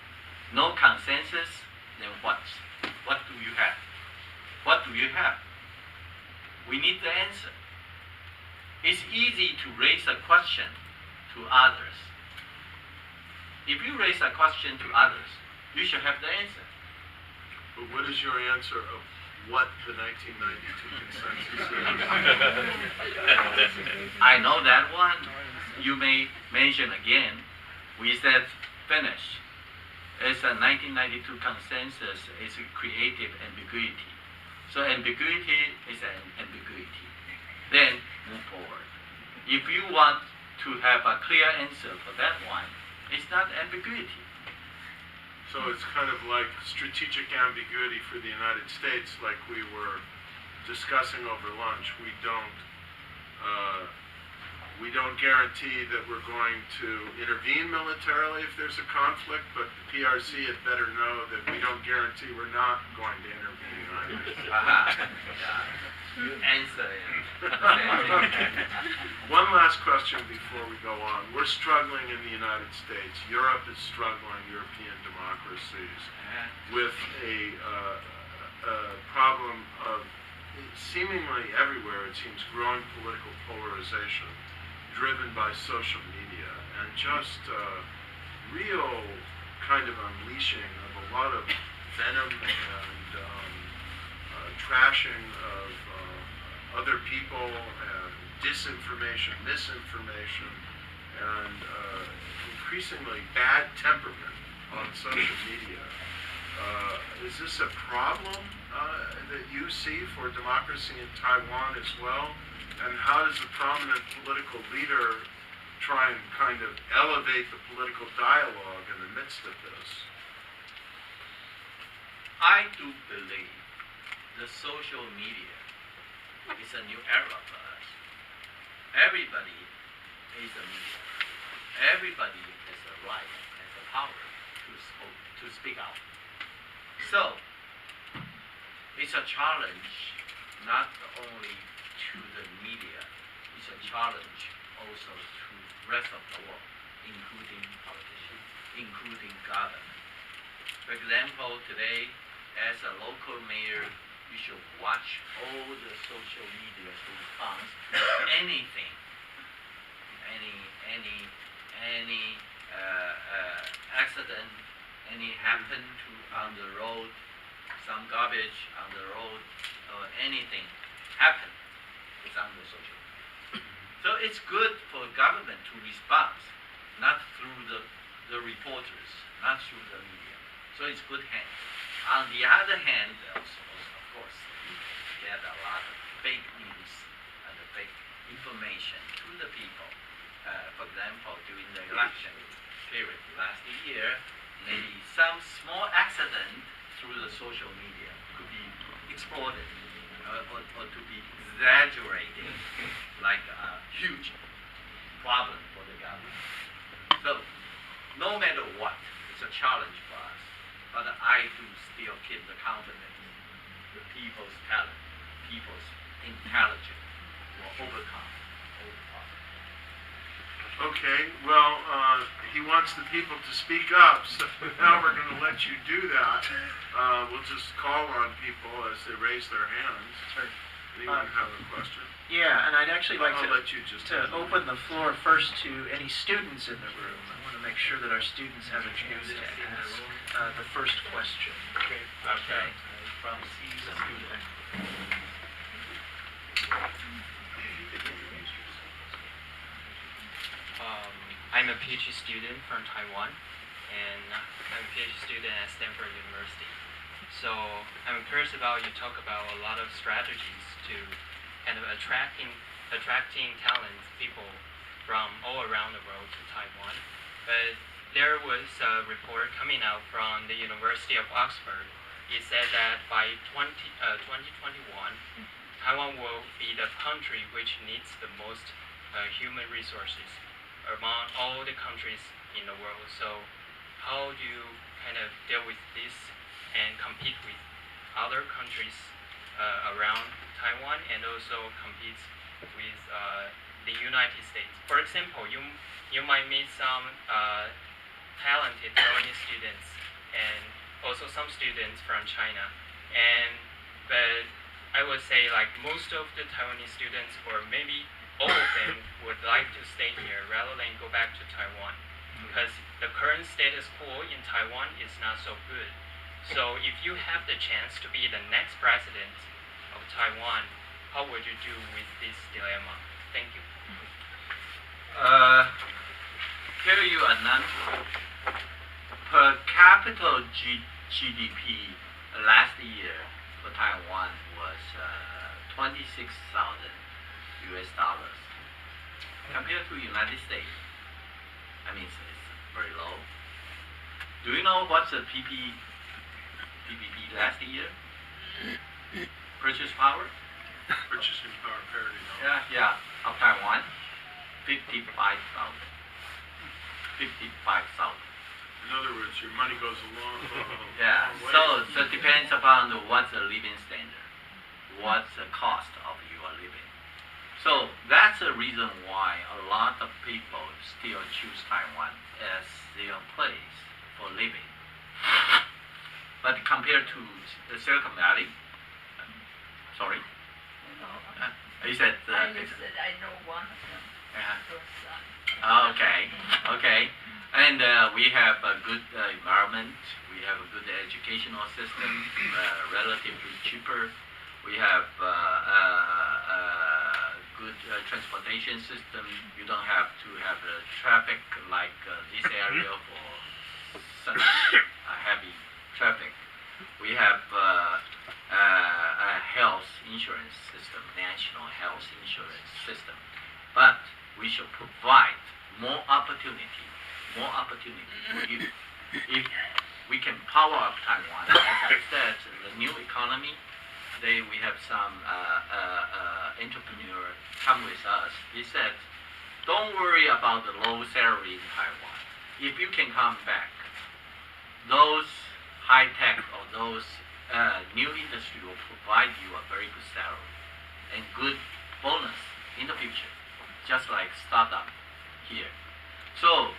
no consensus, then what? What do you have? What do you have? We need the answer. It's easy to raise a question to others. If you raise a question to others, you should have the answer. But what is your answer of what the 1992 consensus is? I know that one. You may mention again. We said finish. It's a 1992 consensus. It's a creative ambiguity. So ambiguity is an ambiguity. Then move forward. If you want to have a clear answer for that one, it's not ambiguity. So it's kind of like strategic ambiguity for the United States, like we were discussing over lunch. We don't guarantee that we're going to intervene militarily if there's a conflict, but the PRC had better know that we don't guarantee we're not going to intervene either. You answer it. One last question before we go on. We're struggling in the United States. Europe is struggling, European democracies, with a problem of seemingly everywhere, it seems, growing political polarization driven by social media and just real kind of unleashing of a lot of venom and trashing of other people and disinformation, misinformation, and increasingly bad temperament on social media. Is this a problem that you see for democracy in Taiwan as well? And how does a prominent political leader try and kind of elevate the political dialogue in the midst of this? I do believe the social media is a new era for us. Everybody is a media. Everybody has a right, has the power to speak out. So, it's a challenge not only to the media, it's a challenge also to the rest of the world, including politicians, including government. For example, today, as a local mayor, you should watch all the social media response to anything, any accident, any happen to on the road, some garbage on the road, or anything happen, it's on the social media. So So it's good for government to respond, not through the reporters, not through the media. So it's good hand. On the other hand, also, of course, we get a lot of fake news and fake information to the people. For example, during the election period last year, maybe some small accident through the social media could be exploited or to be exaggerated like a huge problem for the government. So no matter what, it's a challenge for us. But I do still keep the confidence the people's talent, people's intelligence will overcome all the problems. Okay, well, he wants the people to speak up, so now we're going to let you do that. We'll just call on people as they raise their hands. Sure. Anyone have a question? Yeah, and I'd actually like I'll let you just to open the floor first to any students in the room. I want to make sure that our students have a chance to ask the first question. Okay. From C student. I'm a PhD student from Taiwan, and I'm a PhD student at Stanford University. So I'm curious about, you talk about a lot of strategies to kind of attracting talent people from all around the world to Taiwan. But there was a report coming out from the University of Oxford. It said that by 2021, Taiwan will be the country which needs the most human resources among all the countries in the world. So how do you kind of deal with this and compete with other countries around Taiwan, and also compete with the United States? For example, you might meet some talented Taiwanese students and also some students from China, but I would say like most of the Taiwanese students, or maybe all of them, would like to stay here rather than go back to Taiwan, because the current status quo in Taiwan is not so good. So if you have the chance to be the next president of Taiwan, how would you do with this dilemma? Thank you. Tell you a number. Per capita GDP last year for Taiwan was $26,000 US. Compared to United States, I mean, it's very low. Do you know what's the PPP last year? Purchase power? Purchasing power parity. No? Yeah, of Taiwan, 55,000. 55,000. In other words, your money goes a long Yeah, way. so it depends upon what's the living standard, what's the cost of your living. So that's the reason why a lot of people still choose Taiwan as their place for living. But compared to the Silicon Valley, sorry, you said I know one of them. Yeah. Okay. And we have a good environment. We have a good educational system, relatively cheaper. We have good transportation system. You don't have to have traffic like this area for such heavy traffic. We have a health insurance system, national health insurance system. But we should provide more opportunity for you. If we can power up Taiwan, as I said, the new economy. Today we have some entrepreneur come with us. He said, don't worry about the low salary in Taiwan. If you can come back, those high tech or those new industry will provide you a very good salary and good bonus in the future, just like startup here. So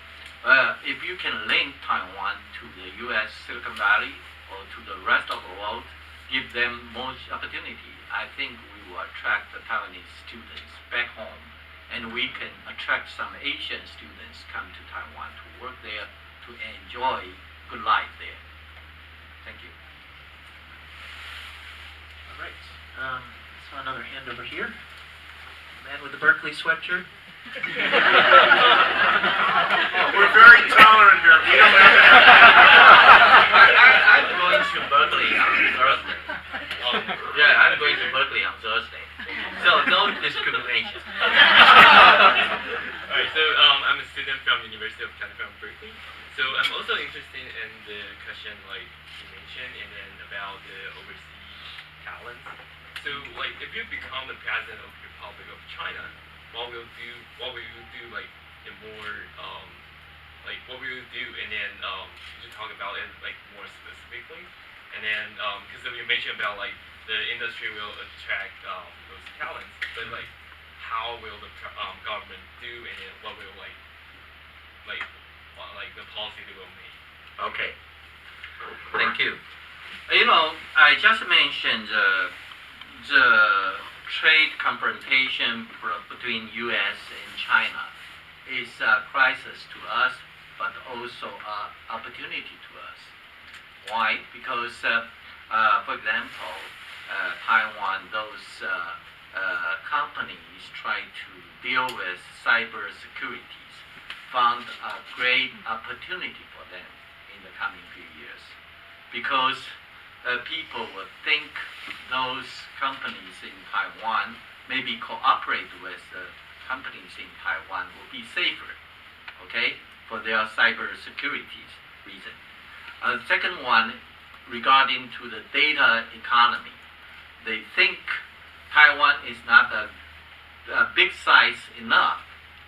if you can link Taiwan to the U.S. Silicon Valley or to the rest of the world, give them more opportunity, I think we will attract the Taiwanese students back home, and we can attract some Asian students come to Taiwan to work there, to enjoy good life there. Thank you. All right. Saw another hand over here. Man with the Berkeley sweatshirt? We're very tolerant here. We don't have to I'm going to Berkeley on Thursday. Yeah, I'm going to Berkeley on Thursday. So no discrimination. Alright, so I'm a student from University of California, Berkeley. So I'm also interested in the question like you mentioned, and then about the overseas talents. So like if you become the president of the Republic of China, what will you do like in more like what will you do, and then could you talk about it like more specifically, and then because you mentioned about like the industry will attract those talents, but like how will the government do, and then what will like the policy they will make? Okay. Thank you. You know, I just mentioned the trade confrontation between U.S. and China is a crisis to us, but also an opportunity to us. Why? Because, for example, Taiwan, those companies try to deal with cyber securities, found a great opportunity for them in the coming few years, because people would think those companies in Taiwan maybe cooperate with companies in Taiwan will be safer, okay, for their cyber security reason. The second one, regarding to the data economy, they think Taiwan is not a big size enough,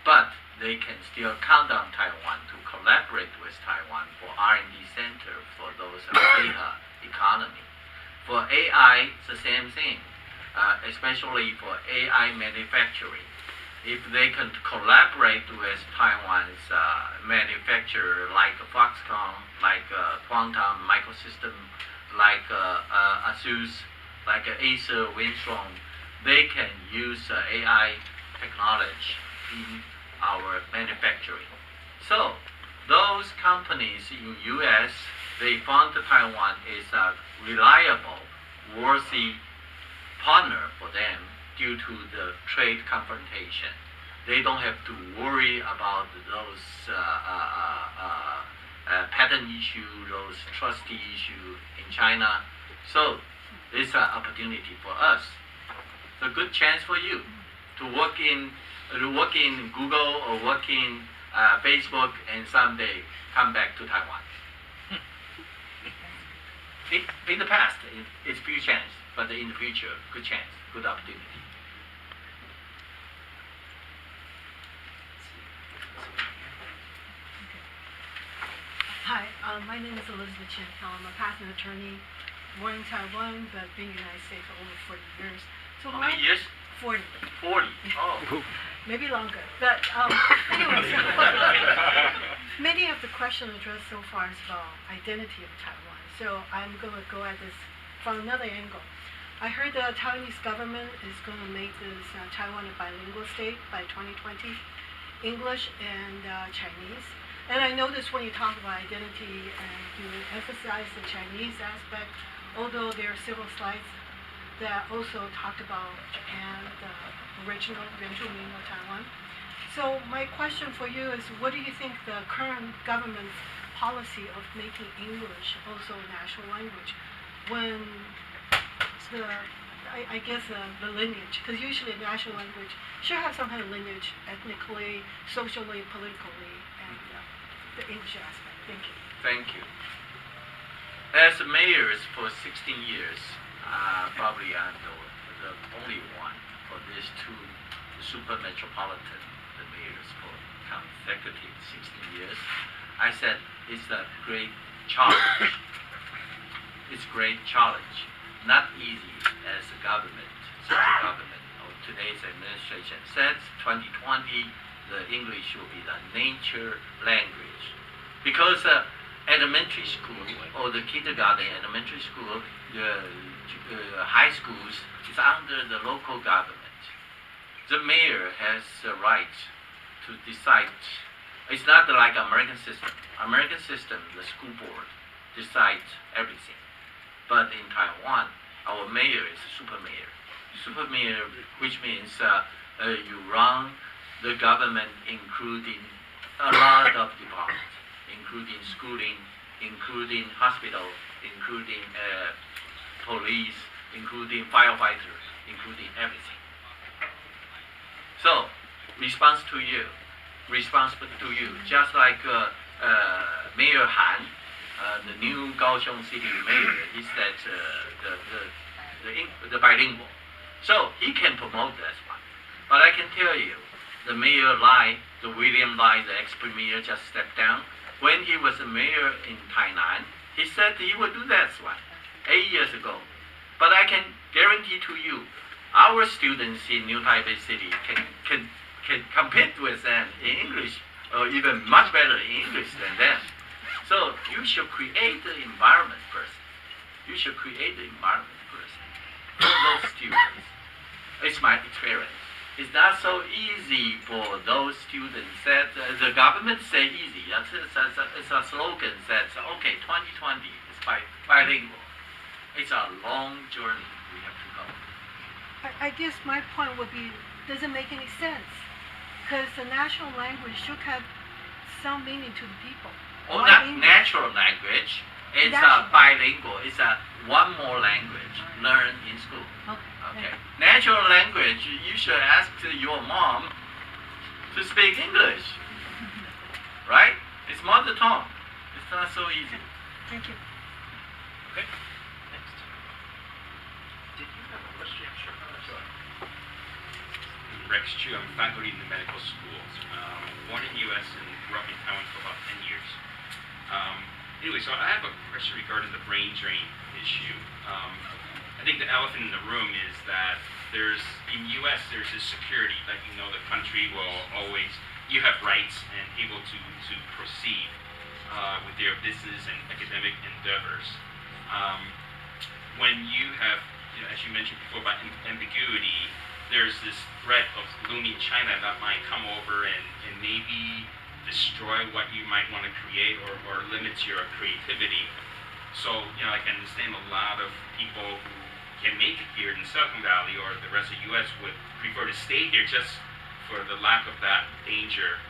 but they can still count on Taiwan to collaborate with Taiwan for R&D center for those data economy. For AI, it's the same thing, especially for AI manufacturing. If they can collaborate with Taiwan's manufacturer like Foxconn, like Quantum Microsystem, like ASUS, like Acer, Wintron, they can use AI technology in our manufacturing. So those companies in U.S., they found Taiwan is a reliable, worthy partner for them due to the trade confrontation. They don't have to worry about those patent issue, those trustee issue in China. So it's an opportunity for us. It's a good chance for you to work in Google or work in Facebook and someday come back to Taiwan. In the past, it's few chance, but in the future, good chance, good opportunity. Hi, my name is Elizabeth Chen. I'm a patent attorney, born in Taiwan, but been in the United States for over 40 years. So How many years? 40. 40. Oh. Maybe longer. But anyway, so many of the questions addressed so far is about identity of Taiwan. So I'm going to go at this from another angle. I heard the Taiwanese government is going to make this Taiwan a bilingual state by 2020, English and Chinese. And I noticed when you talk about identity and you emphasize the Chinese aspect, although there are several slides that also talked about Japan, the original Yuan of Taiwan. So my question for you is, what do you think the current government's policy of making English also a national language when I guess the lineage, because usually a national language should have some kind of lineage ethnically, socially, politically, and the English aspect. Thank you. Thank you. As mayors for 16 years, probably I'm the only one for these two super metropolitan mayors for consecutive 16 years. I said it's a great challenge. It's a great challenge. Not easy as a government, such a government of today's administration says 2020 the English will be the nature language. Because elementary school or the kindergarten, elementary school, the high schools is under the local government. The mayor has the right to decide. It's not like American system. American system, the school board decides everything. But in Taiwan, our mayor is a super mayor. Super mayor, which means you run the government, including a lot of departments, including schooling, including hospital, including police, including firefighters, including everything. So, responsible to you, just like Mayor Han, the new Kaohsiung City mayor, he said the bilingual. So he can promote that one. But I can tell you, the mayor Lai, the William Lai, the ex-premier, just stepped down. When he was a mayor in Tainan, he said he would do that one 8 years ago. But I can guarantee to you, our students in New Taipei City can compete with them in English, or even much better in English than them. So you should create the environment first. You should create the environment first for those students. It's my experience. It's not so easy for those students that the government say easy. It's a slogan that, okay, 2020 is bilingual. It's a long journey we have to go. I guess my point would be, doesn't make any sense. Because the national language should have some meaning to the people. Oh, not natural language. It's a bilingual. It's a one more language learned in school. Okay. Natural language, you should ask your mom to speak English. Right? It's mother tongue. It's not so easy. Thank you. Okay. Next. Did you have a question? Sure. Rex Chu, I'm faculty in the medical schools. Born in the U.S. and grew up in Taiwan for about 10 years. Anyway, so I have a question regarding the brain drain issue. I think the elephant in the room is that in U.S. there's this security, like, the country will always, you have rights and able to proceed with their business and academic endeavors. When you have, as you mentioned before about ambiguity, there's this threat of looming China that might come over and maybe destroy what you might want to create or limit your creativity. So, I can understand a lot of people who can make it here in Silicon Valley or the rest of the U.S. would prefer to stay here just for the lack of that danger,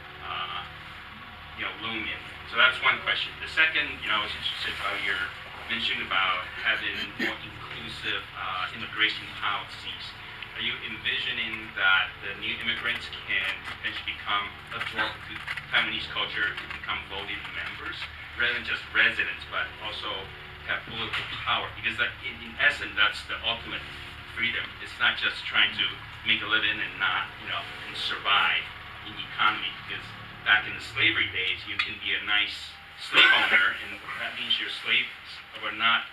looming. So that's one question. The second, I was interested how you're mentioning about having more inclusive immigration policies. Are you envisioning that the new immigrants can potentially absorb the Taiwanese culture and become voting members, rather than just residents, but also have political power? Because in essence, that's the ultimate freedom. It's not just trying to make a living and not, and survive in the economy. Because back in the slavery days, you can be a nice slave owner, and that means your slaves were not,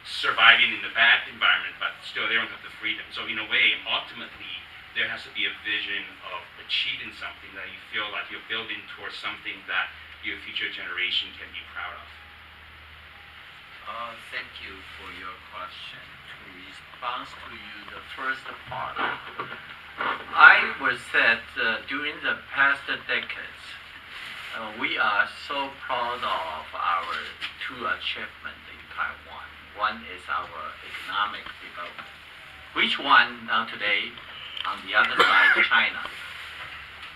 surviving in the bad environment, but still they don't have the freedom. So in a way, ultimately, there has to be a vision of achieving something that you feel like you're building towards something that your future generation can be proud of. Thank you for your question. In response to you, the first part, I would say during the past decades, we are so proud of our two achievements in Taiwan. One is our economic development, which one now today, on the other side, China,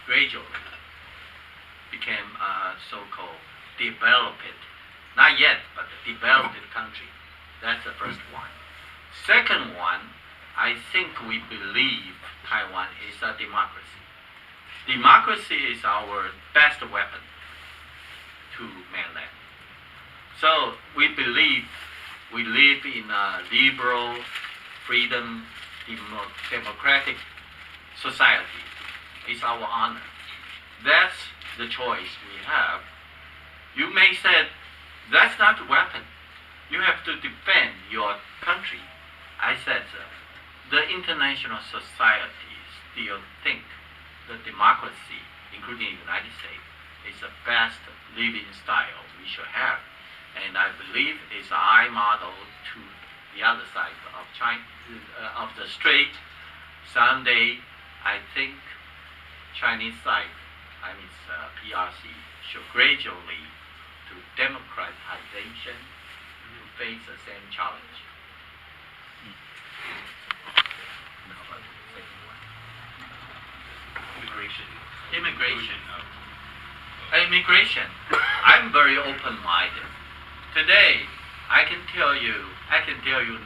gradually became a so-called developed, not yet, but developed country. That's the first one. Second one, I think we believe Taiwan is a democracy. Democracy is our best weapon to mainland. So we believe we live in a liberal, freedom, democratic society. It's our honor. That's the choice we have. You may say, that's not a weapon. You have to defend your country. I said, the international society still think the democracy, including the United States, is the best living style we should have. And I believe it's an eye model to the other side of China, of the strait. Someday, I think Chinese side, PRC, should gradually to democratization to face the same challenge. immigration. Immigration. I'm very open-minded. Today, I can tell you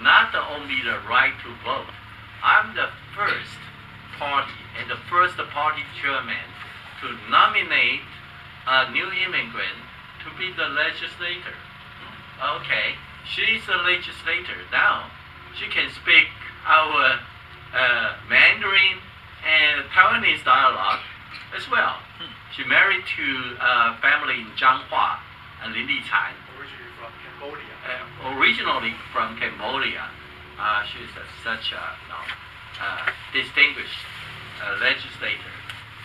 not only the right to vote. I'm the first party and the first party chairman to nominate a new immigrant to be the legislator. Okay, she's a legislator now. She can speak our Mandarin and Taiwanese dialogue as well. She married to a family in Zhanghua and Linlichan. Originally from Cambodia. Originally from Cambodia. She's such a distinguished legislator.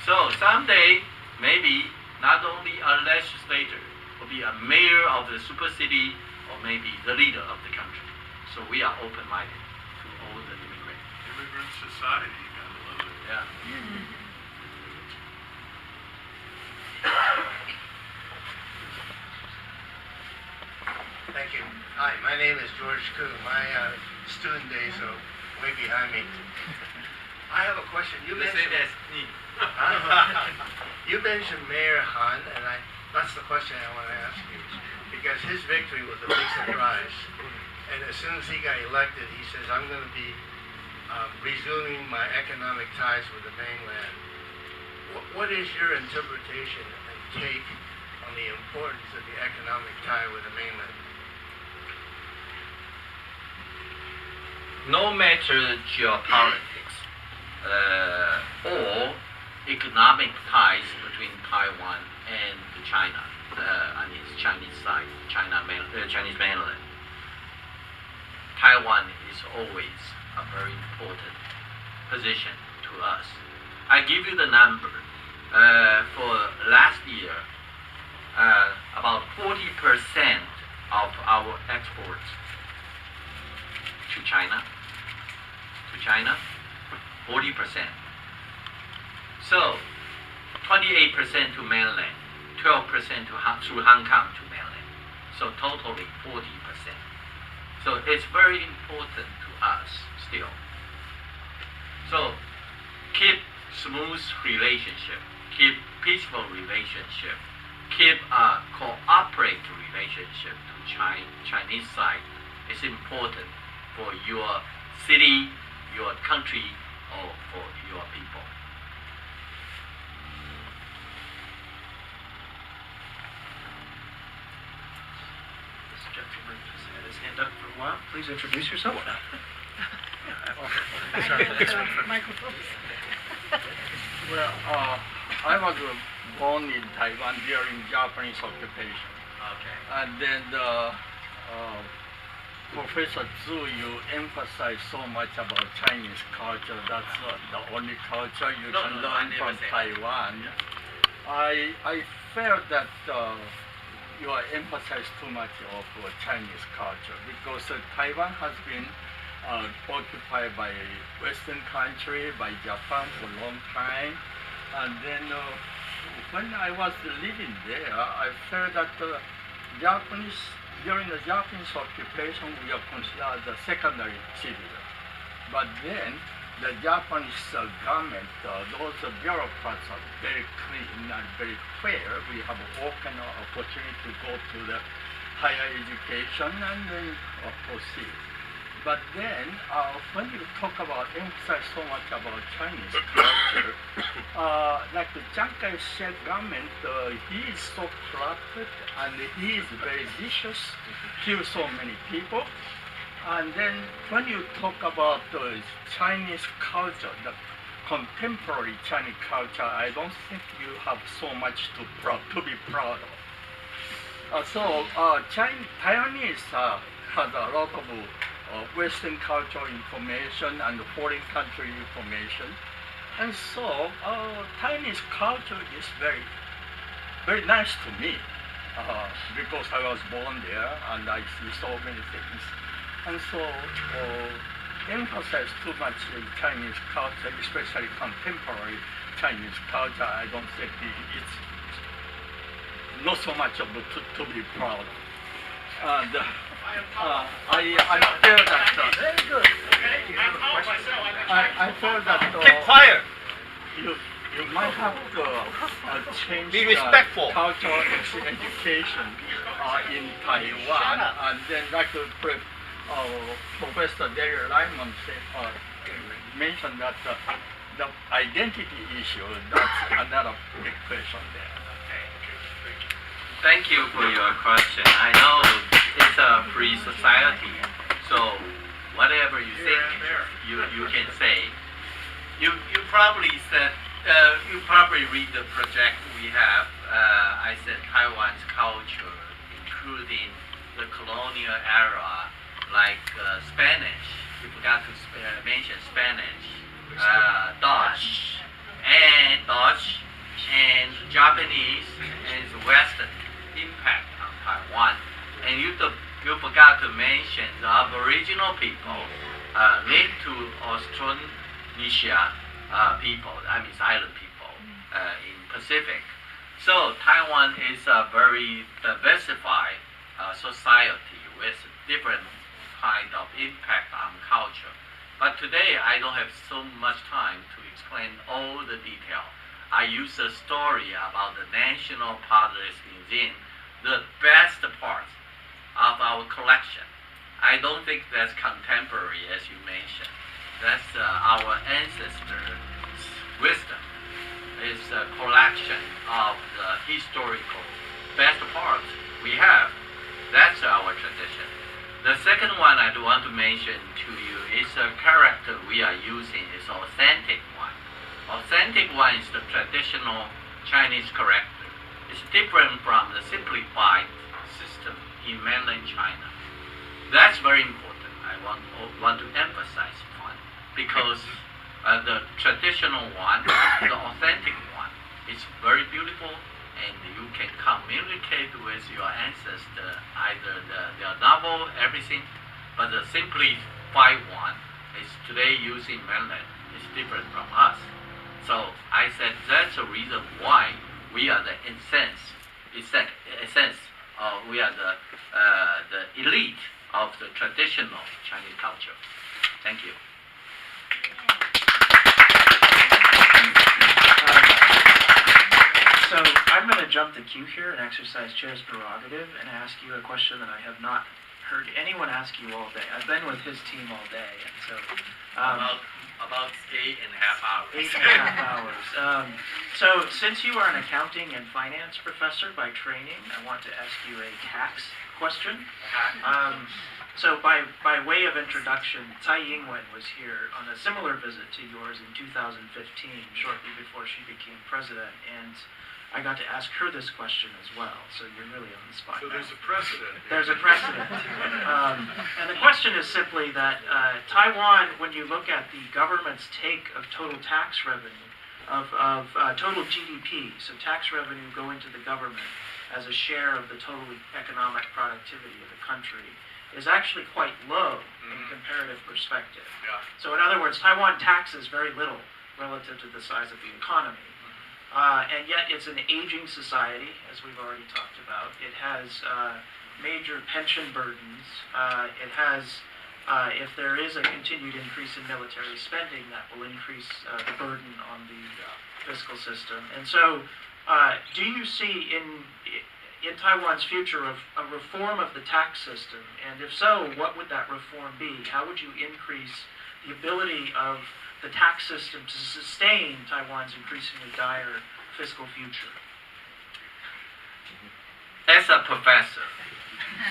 So someday, maybe not only a legislator, will be a mayor of the super city or maybe the leader of the country. So we are open-minded to all the immigrants. Immigrant society, you gotta love it. Yeah. Thank you. Hi, my name is George Koo. My student days are way behind me. I have a question. You mentioned you mentioned Mayor Han, and that's the question I want to ask you. Because his victory was a big surprise. And as soon as he got elected, he says, I'm going to be resuming my economic ties with the mainland. What is your interpretation and take on the importance of the economic tie with the mainland? No matter geopolitics or economic ties between Taiwan and China, I mean Chinese side, Chinese mainland, Taiwan is always a very important position to us. I give you the number. For last year, about 40% of our exports to China, 40%. So 28% to mainland, 12% through Hong Kong to mainland. So totally 40%. So it's very important to us still. So keep smooth relationship, keep peaceful relationship, keep a cooperative relationship to Chinese side. It's important for your city, your country, or for your people. This gentleman has had his hand up for a while. Please introduce yourself. Microphone. Well, I was born in Taiwan during Japanese occupation. Okay. And then Professor Zhu, you emphasize so much about Chinese culture. That's the only culture you can learn from Taiwan. I felt that you are emphasized too much of Chinese culture because Taiwan has been occupied by Western country, by Japan for a long time. And then when I was living there, I felt that during the Japanese occupation, we are considered the secondary citizen. But then the Japanese government, those bureaucrats are very clean and very fair. We have open opportunity to go to the higher education and then proceed. But then, when you talk about, emphasize so much about Chinese culture, like the Chiang Kai-shek government, he is so corrupted and he is very vicious, kills so many people. And then when you talk about Chinese culture, the contemporary Chinese culture, I don't think you have so much to be proud of. Taiwanese has a lot of Western cultural information and foreign country information. And so Chinese culture is very, very nice to me because I was born there and I see so many things. And so emphasize too much Chinese culture, especially contemporary Chinese culture, I don't think it's not so much of to be proud of. And I feel that very good. I feel that Keep quiet. you might have to change Be respectful. the cultural education in Taiwan, and then like Professor Derry Lyman said, mentioned that the identity issue, that's another big question there. Thank you for your question. I know it's a free society, so whatever you think, you can say. You probably said you probably read the project we have. I said Taiwan's culture, including the colonial era, like Spanish. You forgot to mention Spanish, Dutch, and Japanese, and Western impact on Taiwan. And you forgot to mention the Aboriginal people linked to Austronesia people, I mean island people in Pacific. So Taiwan is a very diversified society with different kind of impact on culture. But today I don't have so much time to explain all the detail. I use a story about the National Pottery Museum, the best part of our collection. I don't think that's contemporary, as you mentioned. That's our ancestors' wisdom. It's a collection of the historical best parts we have. That's our tradition. The second one I want to mention to you is a character we are using is authentic one. Authentic one is the traditional Chinese character. It's different from the simplified system in mainland China. That's very important. I want to emphasize one because the traditional one, the authentic one, is very beautiful, and you can communicate with your ancestor, either their novel, everything, but the simplified one is today used in mainland. It's different from us. So I said that's the reason why we are the we are the elite of the traditional Chinese culture. Thank you. So I'm going to jump the queue here and exercise chair's prerogative and ask you a question that I have not heard anyone ask you all day. I've been with his team all day, and so About 8.5 hours. 8.5 hours. So since you are an accounting and finance professor by training, I want to ask you a tax question. So by way of introduction, Tsai Ing-wen was here on a similar visit to yours in 2015, shortly before she became president, and I got to ask her this question as well, so you're really on the spot. So now. there's a precedent. There's a precedent. And the question is simply that Taiwan, when you look at the government's take of total tax revenue, of total GDP, so tax revenue going to the government as a share of the total economic productivity of the country, is actually quite low in comparative perspective. Yeah. So in other words, Taiwan taxes very little relative to the size of the economy. And yet it's an aging society, as we've already talked about. It has major pension burdens. It has, if there is a continued increase in military spending, that will increase the burden on the fiscal system. And so do you see in Taiwan's future a reform of the tax system? And if so, what would that reform be? How would you increase the ability of the tax system to sustain Taiwan's increasingly dire fiscal future? As a professor,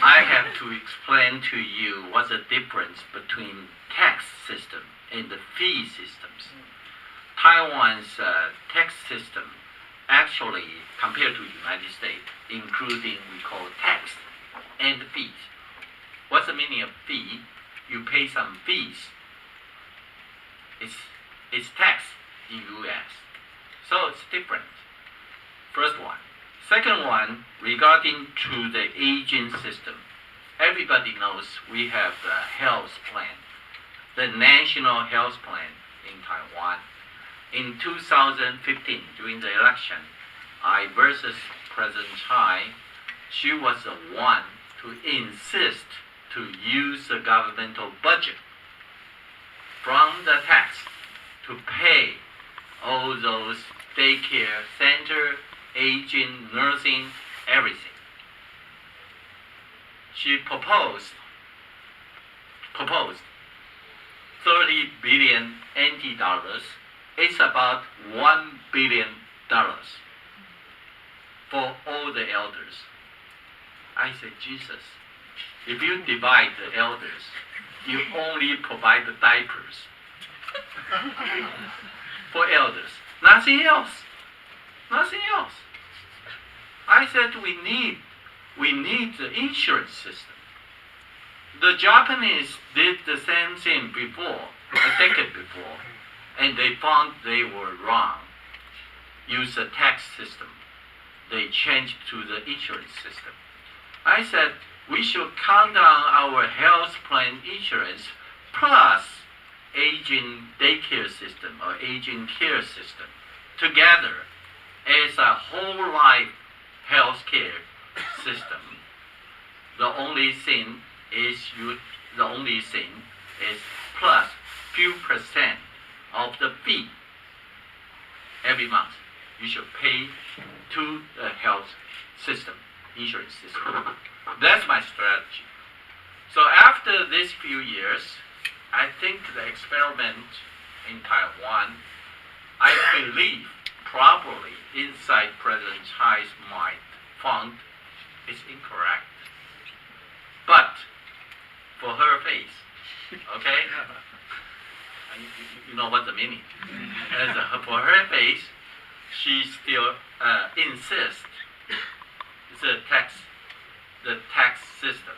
I have to explain to you what's the difference between tax system and the fee systems. Taiwan's tax system actually, compared to the United States, including we call tax and fees. What's the meaning of fee? You pay some fees. It's tax in U.S. So it's different. First one. Second one, regarding to the aging system. Everybody knows we have the health plan, the national health plan in Taiwan. In 2015, during the election, I versus President Xi, she was the one to insist to use the governmental budget from the tax to pay all those daycare center, aging, nursing, everything. She proposed 30 billion NT dollars. It's about $1 billion for all the elders. I said, Jesus, if you divide the elders, you only provide the diapers for elders. Nothing else. Nothing else. I said we need the insurance system. The Japanese did the same thing before, a decade before, and they found they were wrong. Use the tax system. They changed to the insurance system. I said we should count on our health plan insurance plus aging daycare system or aging care system together as a whole life health care system. The only thing is plus few percent of the fee every month you should pay to the health system, insurance system. That's my strategy. So after these few years, I think the experiment in Taiwan, I believe probably inside President Xi's mind, found is incorrect. But for her face, okay? You know what the meaning. For her face, she still insists the tax system.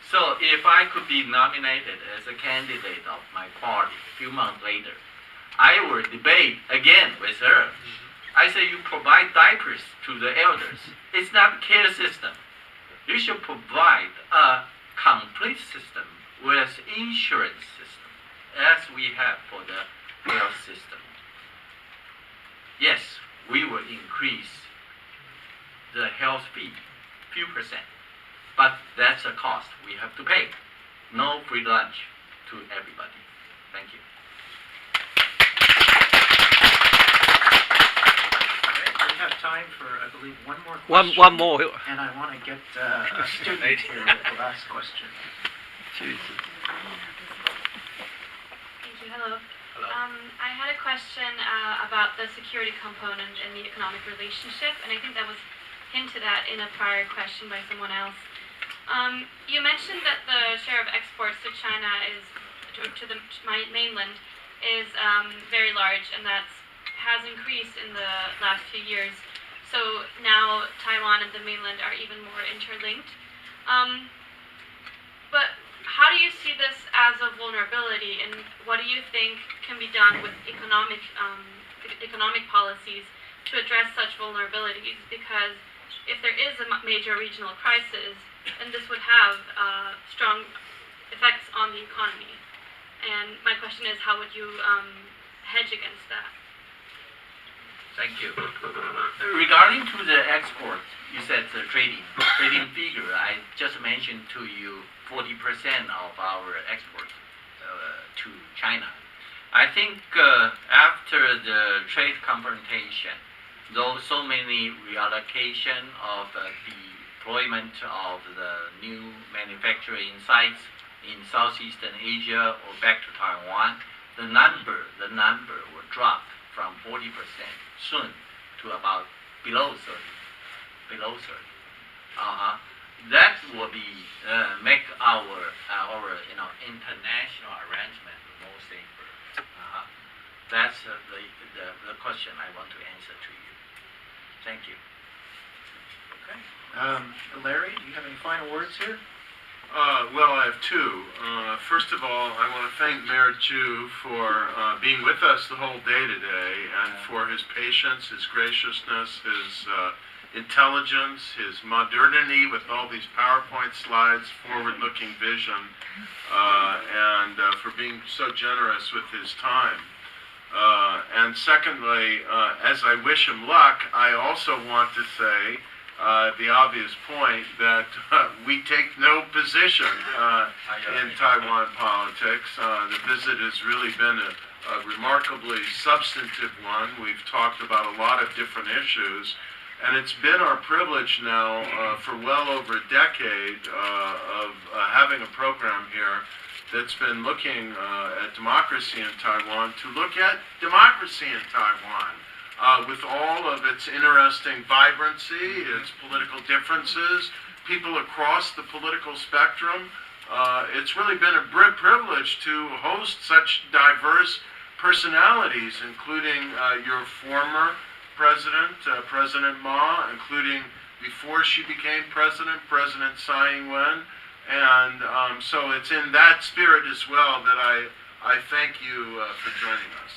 So if I could be nominated as a candidate of my party a few months later, I will debate again with her. I say you provide diapers to the elders. It's not a care system. You should provide a complete system with insurance system, as we have for the health system. Yes, we will increase the health fee, few percent, but that's a cost we have to pay. No free lunch to everybody. Thank you. We have time for, I believe, one more question. One more. And I want to get a student here with the last question. Thank you. Hello. I had a question about the security component and the economic relationship, and I think that was hinted at in a prior question by someone else. You mentioned that the share of exports to China is to the mainland is very large, and that has increased in the last few years. So now Taiwan and the mainland are even more interlinked. But how do you see this as a vulnerability, and what do you think can be done with economic policies to address such vulnerabilities? Because if there is a major regional crisis, then this would have strong effects on the economy. And my question is, how would you hedge against that? Thank you. Regarding to the export, you said the trading figure. I just mentioned to you 40% of our export to China. I think after the trade confrontation, though so many reallocation of the deployment of the new manufacturing sites in Southeastern Asia or back to Taiwan, the number will drop from 40% soon to about below 30. That will be make our international arrangement more safer. That's the question I want to answer to you. Thank you. Okay. Larry, do you have any final words here? Well, I have two. First of all, I want to thank Mayor Zhu for being with us the whole day today, and for his patience, his graciousness, his intelligence, his modernity with all these PowerPoint slides, forward-looking vision, and for being so generous with his time. And secondly, as I wish him luck, I also want to say the obvious point that we take no position in Taiwan politics. The visit has really been a remarkably substantive one. We've talked about a lot of different issues, and it's been our privilege now for well over a decade of having a program here that's been looking at democracy in Taiwan, to look at democracy in Taiwan with all of its interesting vibrancy, its political differences, people across the political spectrum. It's really been a privilege to host such diverse personalities, including your former president, President Ma, including before she became president, President Tsai Ing-wen. And so it's in that spirit as well that I thank you for joining us.